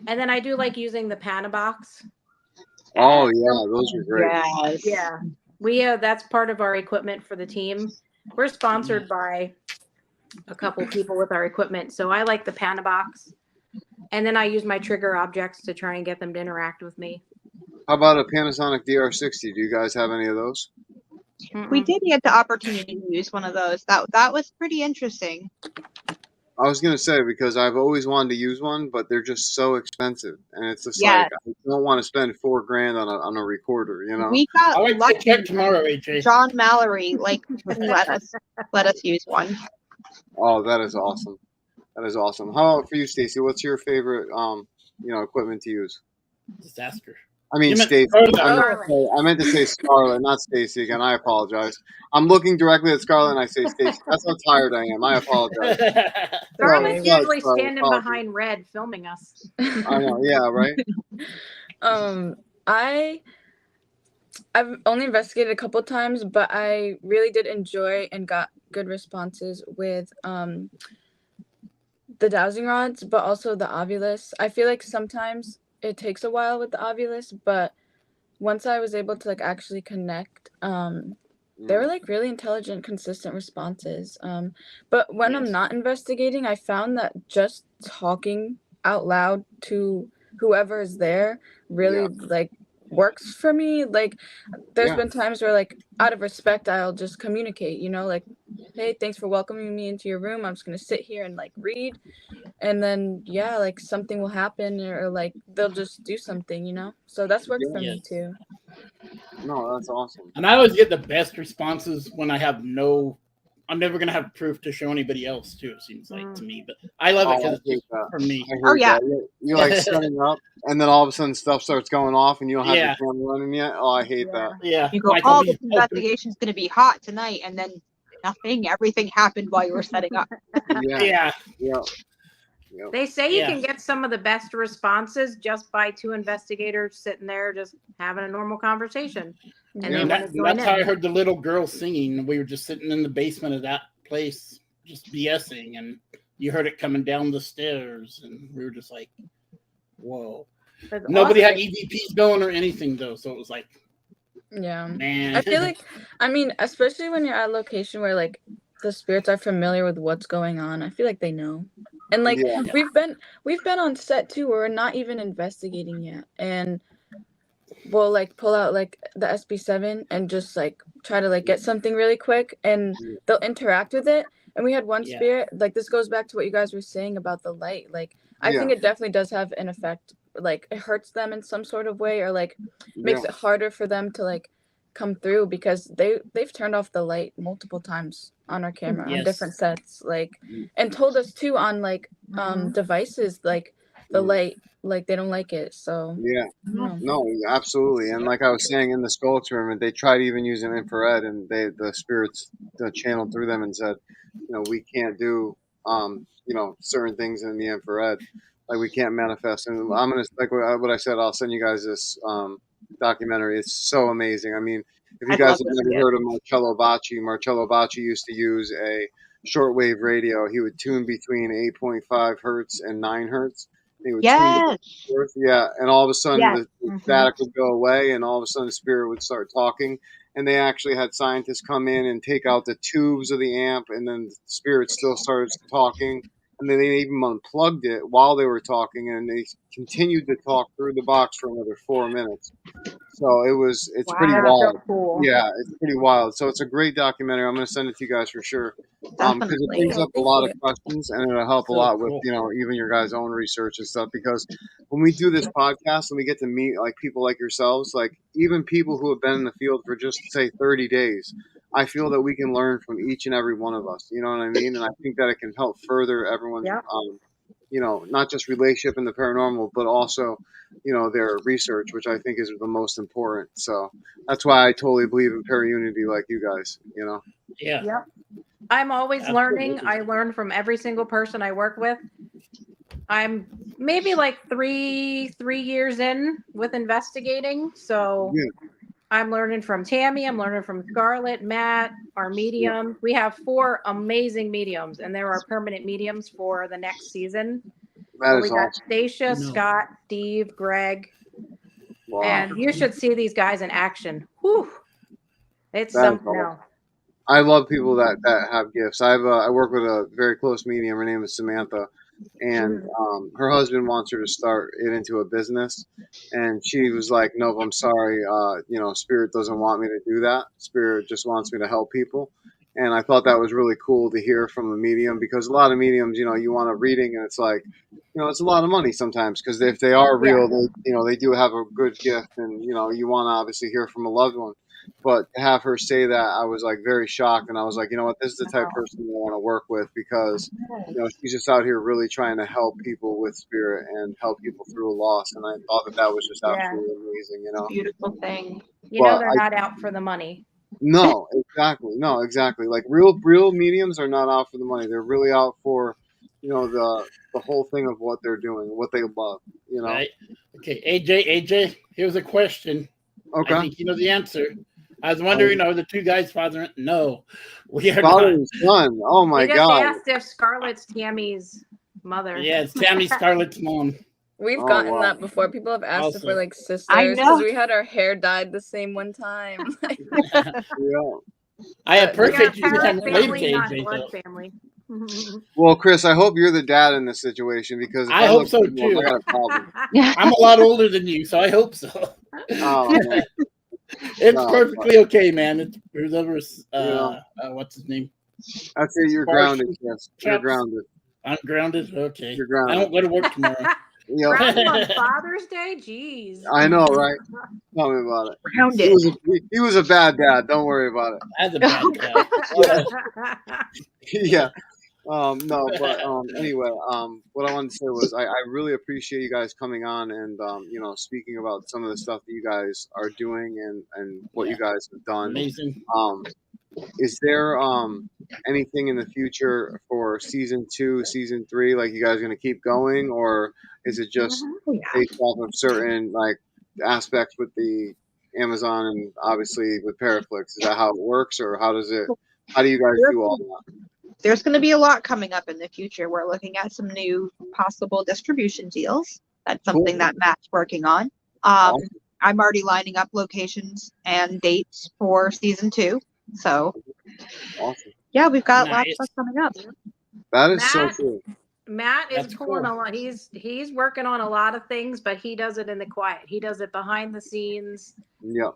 And then I do like using the Panabox. Oh yeah, those are great. Yes. Yeah. We that's part of our equipment for the team. We're sponsored by a couple people with our equipment. So I like the Panabox. And then I use my trigger objects to try and get them to interact with me. How about a Panasonic DR60? Do you guys have any of those? We did get the opportunity to use one of those. That was pretty interesting. I was gonna say, because I've always wanted to use one, but they're just so expensive, and it's just like I don't want to spend $4,000 on a recorder, you know. We got lucky. Check tomorrow, AJ. John Mallory let us use one. Oh, that is awesome. That is awesome. How about for you, Stacy? What's your favorite equipment to use? Disaster. I mean, Stacy. I meant to say Scarlett, not Stacy again. I apologize. I'm looking directly at Scarlett and I say Stacy. That's how tired I am. I apologize. Scarlett's usually standing behind Red filming us. I know. Yeah, right? I've only investigated a couple times, but I really did enjoy and got good responses with the dowsing rods, but also the Ovilus. I feel like sometimes it takes a while with the Ovilus, but once I was able to like actually connect, they were like really intelligent, consistent responses. But when I'm not investigating, I found that just talking out loud to whoever is there really like works for me. Like there's been times where like out of respect I'll just communicate, you know, like, hey, thanks for welcoming me into your room. I'm just gonna sit here and like read, and then like something will happen, or like they'll just do something, you know. So that's worked for me too. No, that's awesome. And I always get the best responses when I have I'm never gonna have proof to show anybody else too. It seems like to me, but I love it because it's for me. You're like setting up, and then all of a sudden stuff starts going off, and you don't have your camera running yet. Oh, I hate that. Yeah, you go, this investigation's going to be hot tonight, and then nothing. Everything happened while you were setting up. Yeah. They say you can get some of the best responses just by two investigators sitting there just having a normal conversation. And that's how I heard the little girl singing. We were just sitting in the basement of that place, just BSing, and you heard it coming down the stairs, and we were just like, whoa. Nobody had EVPs going or anything, though, so it was like, man. I feel like, I mean, especially when you're at a location where, like, the spirits are familiar with what's going on, I feel like they know. And, like, we've been on set, too, where we're not even investigating yet, and we'll, like, pull out, like, the SB7 and just, like, try to, like, get something really quick, and they'll interact with it. And we had one spirit, like, this goes back to what you guys were saying about the light. Like, I think it definitely does have an effect. Like, it hurts them in some sort of way, or, like, makes it harder for them to, like, come through, because they've turned off the light multiple times on our camera on different sets, like, and told us, too, on, like, devices, like, the light, like, they don't like it. So no, absolutely. And like I was saying, in the skull experiment, they tried even using infrared, and the spirits channeled through them and said, we can't do certain things in the infrared, like we can't manifest. And I'm gonna, like what I said, I'll send you guys this documentary. It's so amazing. I mean, if you guys have never heard of Marcello Bacci used to use a shortwave radio. He would tune between 8.5 hertz and 9 hertz. He would tune and all of a sudden the static would go away, and all of a sudden the spirit would start talking. And they actually had scientists come in and take out the tubes of the amp, and then the spirit still starts talking. and then they even unplugged it while they were talking, and they continued to talk through the box for another 4 minutes. So it's pretty Wow. wild. So cool. Yeah, it's pretty wild. So it's a great documentary. I'm going to send it to you guys for sure. Because it Definitely. brings up a lot of questions, and it'll help a So lot with, cool. even your guys' own research and stuff. Because when we do this podcast and we get to meet like people like yourselves, like even people who have been in the field for just say 30 days, I feel that we can learn from each and every one of us. You know what I mean? And I think that it can help further everyone's, Yep. not just relationship in the paranormal, but also, their research, which I think is the most important. So that's why I totally believe in paraunity, like you guys. Yeah. Yep. I'm always Absolutely. learning. I learn from every single person I work with. I'm maybe like three years in with investigating. So Yeah. I'm learning from Tammy. I'm learning from Scarlett, Matt, our medium. We have 4 amazing mediums, and there are permanent mediums for the next season. That So is we got awesome. Stacia, No. Scott, Steve, Greg, Wow. and you should see these guys in action. Whew. It's That is something awesome. else. I love people that have gifts. I work with a very close medium. Her name is Samantha, and her husband wants her to start it into a business, and she was like, "No, I'm sorry. Spirit doesn't want me to do that. Spirit just wants me to help people." And I thought that was really cool to hear from a medium, because a lot of mediums, you want a reading, and it's like, it's a lot of money sometimes, because if they are real, they do have a good gift, and you want to obviously hear from a loved one. But to have her say that, I was like very shocked, and I was like, you know what, this is the type of person I want to work with, because she's just out here really trying to help people with spirit and help people through a loss, and I thought that was just absolutely amazing, Beautiful thing. But they're not out for the money. No, exactly. Like real mediums are not out for the money. They're really out for, the whole thing of what they're doing, what they love. Right. Okay, AJ, here's a question. Okay. I think you know the answer. I was wondering, are the 2 guys father? No, we are Father not. and son. Oh my They just God. asked if Scarlett's Tammy's mother. Yeah, it's Tammy Scarlett's mom. We've Oh, gotten wow. that before. People have asked if Also. we're like sisters I know. because we had our hair dyed the same one time. Yeah. I have perfect Yeah, time parent related family, to not AJ, blood though. family. Well, Chris, I hope you're the dad in this situation, because if I I'm hope the so, mom, too. I got a problem. I'm a lot older than you, so I hope so. Oh, man. It's No, perfectly okay, man. It's whoever's, Yeah. what's his name? I'd say you're grounded, Chris. You're grounded. I'm grounded? Okay. You're I grounded. don't go to work tomorrow. Yep. Grounded on Father's Day? Jeez. I know, right? Tell me about it. Grounded. He was a bad dad. Don't worry about it. That's a bad guy. Yeah. No, but anyway, what I wanted to say was I really appreciate you guys coming on and speaking about some of the stuff that you guys are doing and what you guys have done. Amazing. Is there anything in the future for season 2, season 3? Like, you guys going to keep going, or is it just based off of certain like aspects with the Amazon and obviously with Paraflix? Is that how it works, or how do you guys do all that? There's going to be a lot coming up in the future. We're looking at some new possible distribution deals. That's something that Matt's working on. Awesome. I'm already lining up locations and dates for season 2. So, Awesome. Yeah, we've got lots of stuff coming up. That is so cool. Matt is That's pulling cool. a lot. He's working on a lot of things, but he does it in the quiet. He does it behind the scenes. Yeah.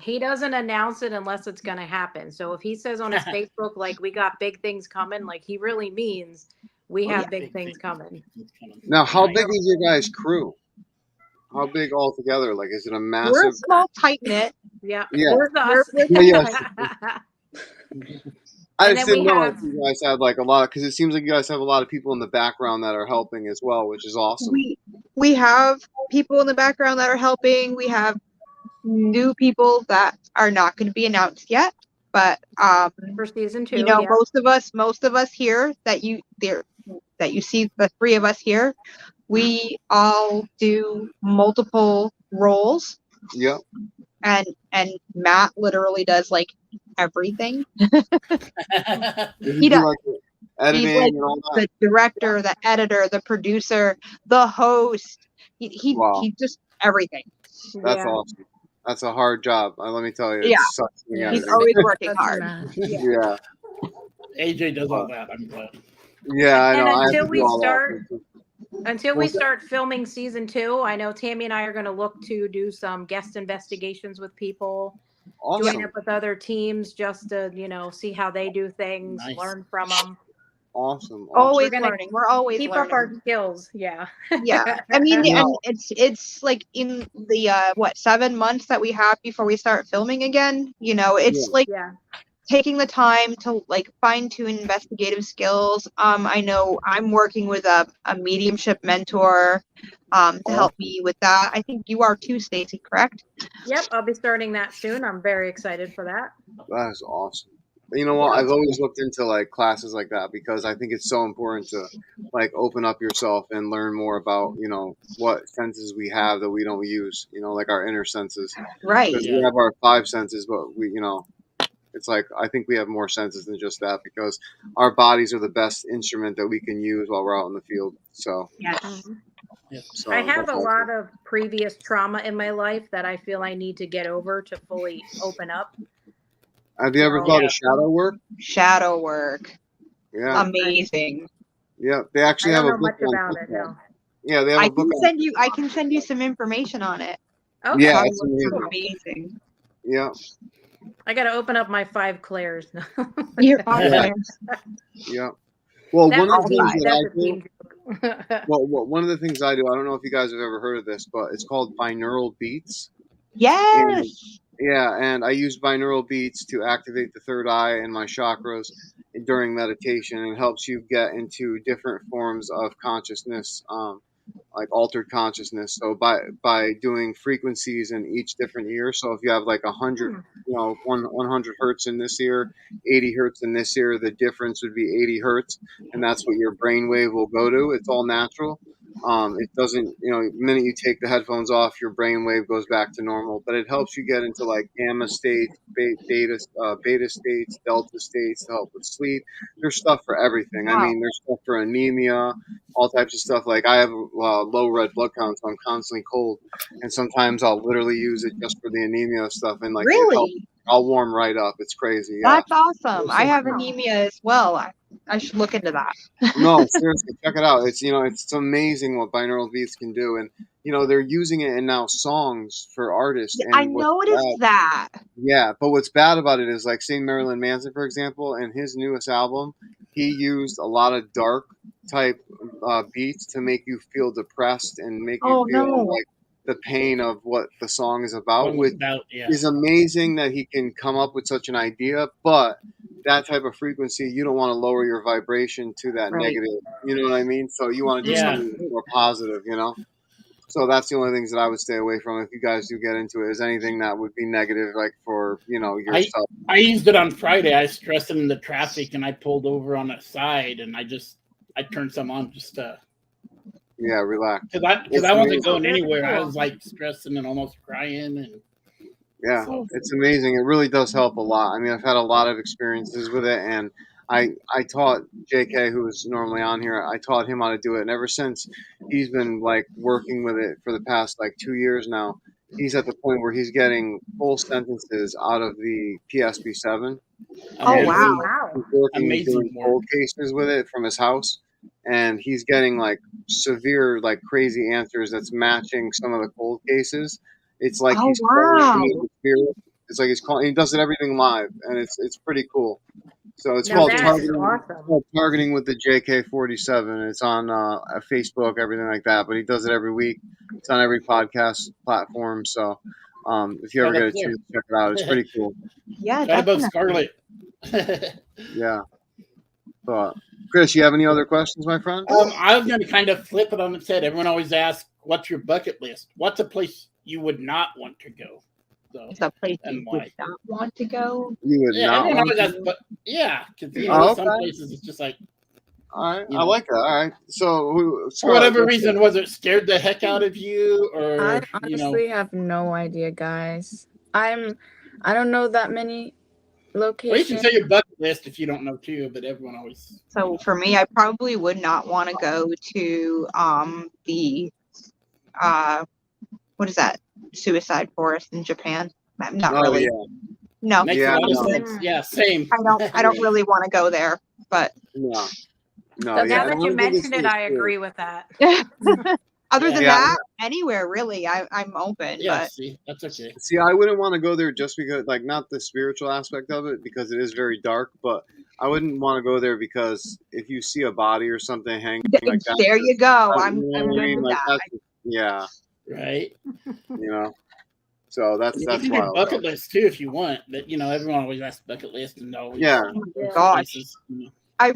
He doesn't announce it unless it's going to happen. So if he says on his Facebook, like, we got big things coming, like, he really means we have big things coming. Now, how big is your guys' crew? How big altogether? Like, is it a massive? We're a small, tight knit. Yeah. Yeah. We're us. Yes. I And just then didn't we know have- if you guys had like a lot, because it seems like you guys have a lot of people in the background that are helping as well, which is awesome. We have people in the background that are helping. We have new people that are not going to be announced yet, but for season 2, most of us here that you see, the 3 of us here, we all do multiple roles. Yep. And Matt literally does like everything. He does. Like editing He's like and all that. the director, the editor, the producer, the host. He just everything. That's awesome. That's a hard job. Let me tell you. Yeah. It sucks being He's editing. always working hard. Yeah. AJ does all that. I'm glad. Yeah, I And know. I have until to we do all start, that. until we Well, start filming season 2, I know Tammy and I are going to look to do some guest investigations with people, join awesome. up with other teams just to, see how they do things, Nice. learn from them. Awesome. Always We're gonna learning. We're always Keep learning. up our skills. Yeah. Yeah, I mean, Now, and it's like in the 7 months that we have before we start filming again. It's yeah. like Yeah. taking the time to like fine tune investigative skills. I know I'm working with a mediumship mentor to help me with that. I think you are too, Stacy, correct? Yep. I'll be starting that soon. I'm very excited for that. That is awesome. You know what? I've always looked into like classes like that because I think it's so important to like open up yourself and learn more about, what senses we have that we don't use, like our inner senses. Right. Because we have our 5 senses, but it's like I think we have more senses than just that because our bodies are the best instrument that we can use while we're out in the field. So, Yes. so I have that's a awesome. lot of previous trauma in my life that I feel I need to get over to fully open up. Have you ever thought of shadow work? Shadow work. Yeah. Amazing. Yeah, they actually I have don't a know book much on about it. that. No. Yeah, they have I a book can send you some information on it. Okay. Yeah, Shadow it's work is amazing. amazing. Yeah, I got to open up my 5 Claires now. You're Yeah. yeah. Well, That's one of a the team. things that That's I a do. team joke. Well, one of the things I do. I don't know if you guys have ever heard of this, but it's called binaural beats. Yes. Yeah, and I use binaural beats to activate the third eye and my chakras during meditation, and it helps you get into different forms of consciousness, like altered consciousness. So by doing frequencies in each different ear. So if you have like 100, 100 hertz in this ear, 80 hertz in this ear, the difference would be 80 hertz, and that's what your brainwave will go to. It's all natural. It doesn't, the minute you take the headphones off, your brainwave goes back to normal. But it helps you get into like gamma states, beta states, delta states to help with sleep. There's stuff for everything. I Wow. mean, there's stuff for anemia, all types of stuff. Like I have low red blood count, so I'm constantly cold, and sometimes I'll literally use it just for the anemia stuff, and like it helps. Really? I'll warm right up. It's crazy. Yeah. That's awesome. I have anemia as well. I should look into that. No, seriously, check it out. It's amazing what binaural beats can do, and they're using it in now songs for artists. And I noticed that. Yeah, but what's bad about it is like seeing Marilyn Manson, for example, in his newest album, he used a lot of dark type beats to make you feel depressed and make you feel like the pain of what the song is about, which is amazing that he can come up with such an idea, but that type of frequency, you don't want to lower your vibration to that negative, you know what I mean? So you want to do something more positive, So that's the only things that I would stay away from if you guys do get into it, is anything that would be negative, like for, yourself. I used it on Friday. I stressed it in the traffic and I pulled over on the side and I turned some on just to... Yeah, relax. Because I wasn't going anywhere. I was like stressing and almost crying. And yeah, it's amazing. It really does help a lot. I mean, I've had a lot of experiences with it, and I taught JK, who was normally on here, I taught him how to do it. And ever since, he's been like working with it for the past like 2 years now. He's at the point where he's getting full sentences out of the PSP-7. Oh, wow. He's working doing cold cases with it from his house. And he's getting like severe, like crazy answers that's matching some of the cold cases. It's like he's calling the spirit. It's like he's calling. He does it everything live, and it's pretty cool. So it's called targeting. It's called targeting with the JK-47. It's on Facebook, everything like that. But he does it every week. It's on every podcast platform. So if you ever get a chance to check it out, it's pretty cool. Yeah, right above Scarlet. Yeah. But Chris, you have any other questions, my friend? I was going to kind of flip it on its head. Everyone always asks, "What's your bucket list? What's a place you would not want to go?" So, it's a place you would not want to go. You would not want to go? But yeah, because some places it's just like. All right, I like that. All right, so for whatever reason, was it scared the heck out of you, or I honestly have no idea, guys. I don't know that many locations. Well, you can say your bucket list if you don't know too, but everyone always. So for me, I probably would not want to go to the what is that? Suicide forest in Japan. Not really. Yeah. No. Makes a lot of sense. Yeah, same. I don't really want to go there, but no. No, That's yeah. Now I that you don't think it's mention it, too I serious. agree with that. Other than Yeah. that, anywhere really, I'm open. Yeah, But see, that's okay. See, I wouldn't want to go there just because, like, not the spiritual aspect of it, because it is very dark, but I wouldn't want to go there because if you see a body or something hanging like that, there you go. you I'm know what I good mean? with Like, that. Right. you know. So that's You why can I do was bucket list too if you want, but everyone always asks bucket list and always Yeah. Gosh. places, I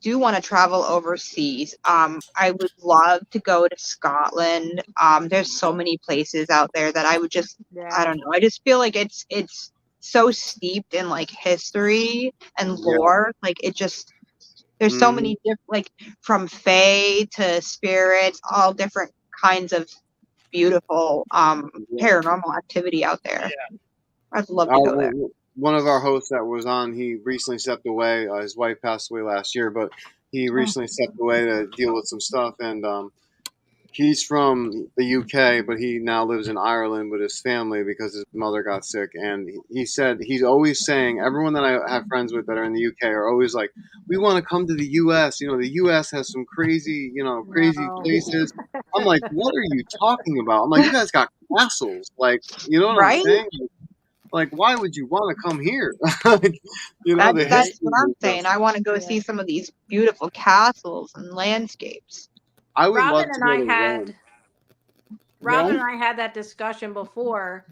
do want to travel overseas. I would love to go to Scotland. There's so many places out there that I would just, I don't know. I just feel like it's so steeped in like history and lore. Like it just, there's so many different, like from fae to spirits, all different kinds of beautiful paranormal activity out there. I'd love to go there. One of our hosts that was on, he recently stepped away. His wife passed away last year, but he recently stepped away to deal with some stuff. And he's from the UK, but he now lives in Ireland with his family because his mother got sick. And he said he's always saying, everyone that I have friends with that are in the UK are always like, we want to come to the US. You know, the US has some crazy, crazy places. I'm like, what are you talking about? I'm like, you guys got castles. Like, you know what I'm saying? Like, why would you want to come here? That's what I'm saying. I want to go see some of these beautiful castles and landscapes. I would Robin love to and go I to had Rome. Robin and I had that discussion before,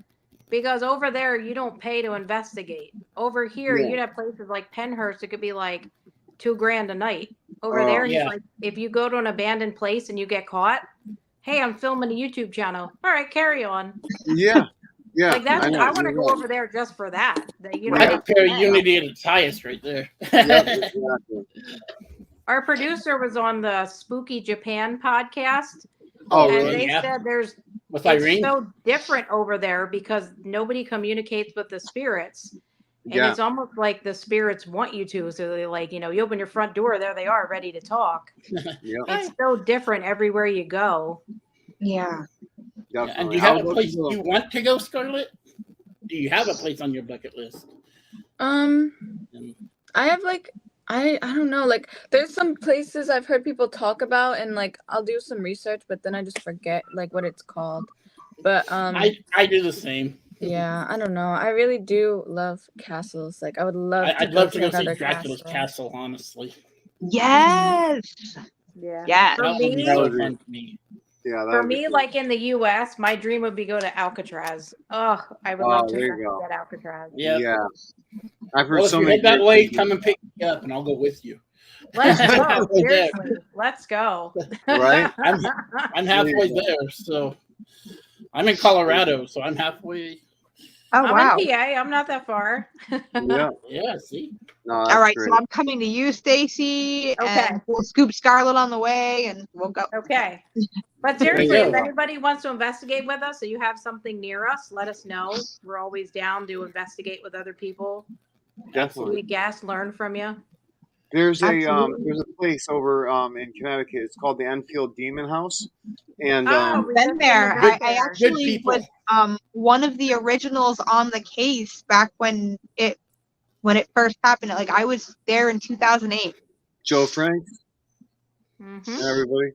because over there you don't pay to investigate. Over here, you'd have places like Penhurst. It could be like $2,000 a night. Over there, he's like, if you go to an abandoned place and you get caught, hey, I'm filming a YouTube channel. All right, carry on. Yeah. Yeah, like that's I want to go over there just for that. That's very Unity at its highest right there. Exactly. Our producer was on the Spooky Japan podcast. Oh, and really? they said With it's Irene? so different over there because nobody communicates with the spirits. And it's almost like the spirits want you to. So they like, you open your front door, there they are, ready to talk. It's so different everywhere you go. Yeah. And do you have a place you want to go, Scarlett? Do you have a place on your bucket list? I have like I don't know, like there's some places I've heard people talk about and like I'll do some research but then I just forget like what it's called. But I do the same. Yeah, I don't know. I really do love castles. Like I would love I'd love to go see Dracula's castle, honestly. Yes. Yeah. Yeah. For me, Yeah, for me, like in the U.S., my dream would be go to Alcatraz. Oh, I would love to get Alcatraz. Yeah. I've heard so many. That way, come and pick me up, and I'll go with you. Let's go. Seriously, let's go. Right? I'm halfway there, so I'm in Colorado, so I'm halfway. Oh, wow. I'm in PA. I'm not that far. Yeah. See. No, all right, so I'm coming to you, Stacy. Okay. And we'll scoop Scarlett on the way, and we'll go. Okay. But seriously, if anybody wants to investigate with us, or you have something near us, let us know. We're always down to investigate with other people. Definitely. We guess, learn from you. There's a place over in Connecticut. It's called the Enfield Demon House, and I've been there. I actually was one of the originals on the case back when it first happened. Like I was there in 2008. Joe Frank, everybody.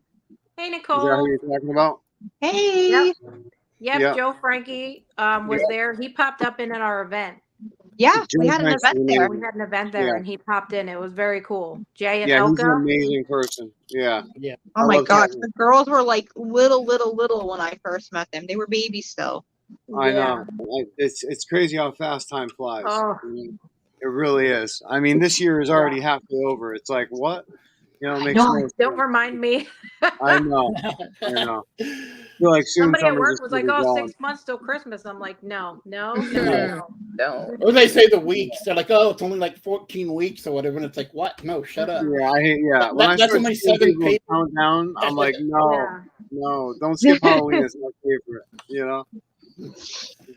Hey, Nicole. Is that who you're talking about? Hey. Yep. Joe Frankie was there. He popped up in our event. Yeah, we had an event there. We had an event there, and he popped in. It was very cool. Jay and He's an Elka. amazing person. Yeah. Oh my gosh, the girls were like little when I first met them. They were babies still. I know. It's crazy how fast time flies. Oh. I mean, it really is. I mean, this year is already halfway over. It's like, what? It makes no sense. Don't remind me. I know. I feel like soon somebody at work was like, "Oh, 6 months till Christmas." I'm like, no. Or they say the weeks. They're like, "Oh, it's only like 14 weeks or whatever," and it's like, "What? No, shut up." Yeah, I hate. Yeah, when I that's start only seeing 7 people pages. countdown, I'm like, no, don't skip Halloween. It's my favorite.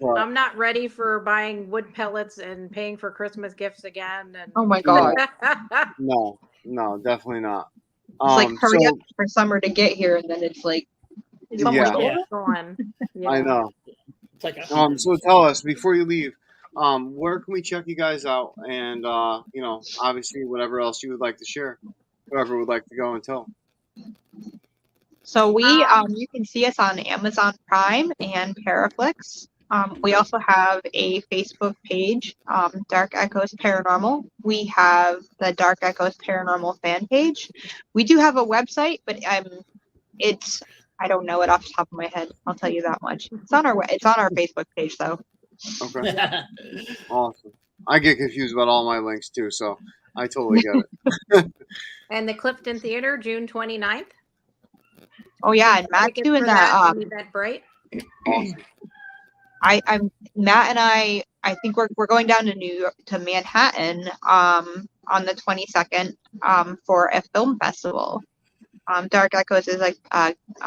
But, I'm not ready for buying wood pellets and paying for Christmas gifts again. And oh my god. No, definitely not. It's like hurry up for summer to get here, and then it's like it's gone. Yeah. I know. It's like so tell us before you leave, where can we check you guys out? And obviously whatever else you would like to share. whoever would like to go and tell. So you can see us on Amazon Prime and Paraflix. We also have a Facebook page, Dark Echoes Paranormal. We have the Dark Echoes Paranormal fan page. We do have a website, but I don't know it off the top of my head. I'll tell you that much. It's on our Facebook page though. Okay. Awesome. I get confused about all my links too, so I totally get it. And the Clifton Theater, June 29th. Oh yeah, and Matt's doing that. Eventbrite. Awesome. Matt and I think we're going down to Manhattan on the 22nd for a film festival. Dark Echoes is like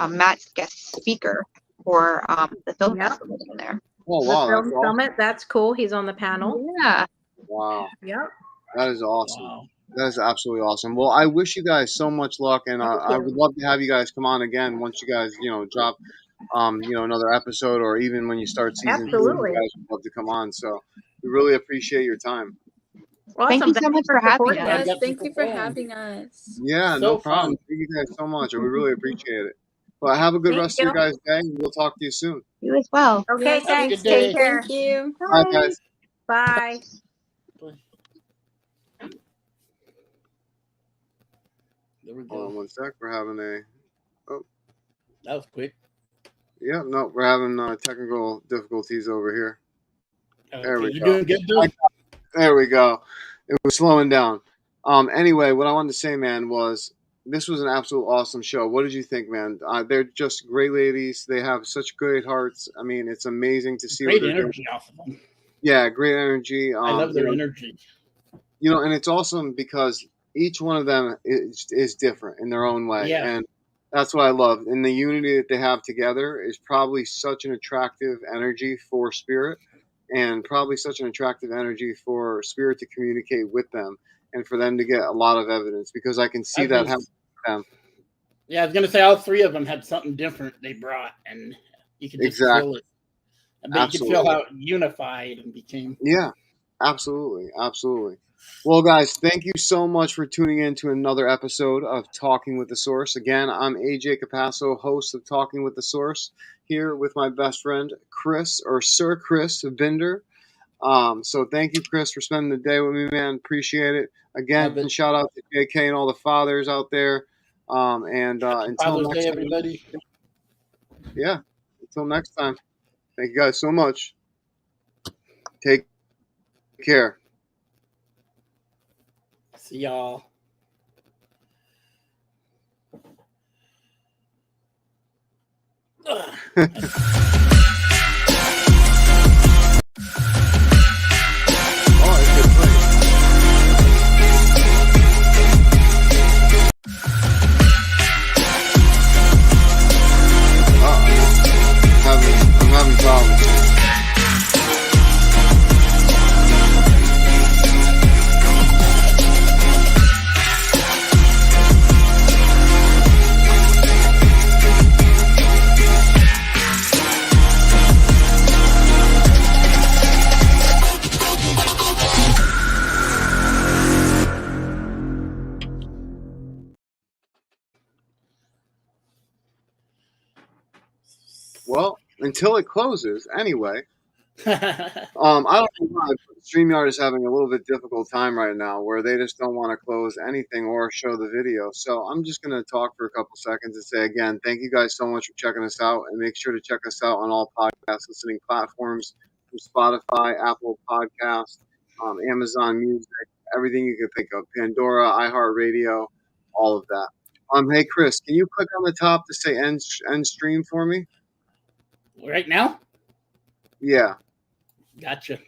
Matt's guest speaker for the film festival down there. Oh wow, the film summit. That's cool. He's on the panel. Yeah. Wow. Yep. That is awesome. Wow. That is absolutely awesome. Well, I wish you guys so much luck, and I would love to have you guys come on again once you guys, drop, another episode, or even when you start season 2, you guys would love to come on. So we really appreciate your time. Awesome. Thank you so much for having Yes, us. thank you for having us. Yeah, no problem. Thank you guys so much. We really appreciate it. Well, have a good rest of your guys' day, and we'll talk to you soon. You as well. Okay, Yes, thanks. good day. Take care. Thank you. Bye, guys. Bye. There we Hold on go. one sec. We're having That was quick. we're having technical difficulties over here. There we You go. doing good, Bill? There we go. It was slowing down. Anyway, what I wanted to say, man, was this was an absolute awesome show. What did you think, man? They're just great ladies. They have such great hearts. I mean, it's amazing to see. Great energy off of them. Yeah, great energy. I love their energy. And it's awesome because each one of them is different in their own way. Yeah. And that's what I love. And the unity that they have together is probably such an attractive energy for spirit, and probably such an attractive energy for spirit to communicate with them and for them to get a lot of evidence, because I can see that happen with them. Yeah, I was going to say all three of them had something different they brought, and you could just feel it. But you could feel how it unified and became. Yeah, absolutely. Absolutely. Well, guys, thank you so much for tuning in to another episode of Talking with the Source. Again, I'm AJ Capasso, host of Talking with the Source, here with my best friend, Chris, or Sir Chris Binder. So thank you, Chris, for spending the day with me, man. Appreciate it. Again, shout out to JK and all the fathers out there. Until Father's next Day, time. everybody. Yeah, until next time. Thank you guys so much. Take care. See y'all. I'm having problems. Well, until it closes, anyway. I don't know why, but StreamYard is having a little bit difficult time right now, where they just don't want to close anything or show the video. So I'm just going to talk for a couple seconds and say again, thank you guys so much for checking us out, and make sure to check us out on all podcast listening platforms, from Spotify, Apple Podcasts, Amazon Music, everything you can think of, Pandora, iHeartRadio, all of that. Hey Chris, can you click on the top to say end stream for me? Right now? Yeah. Gotcha.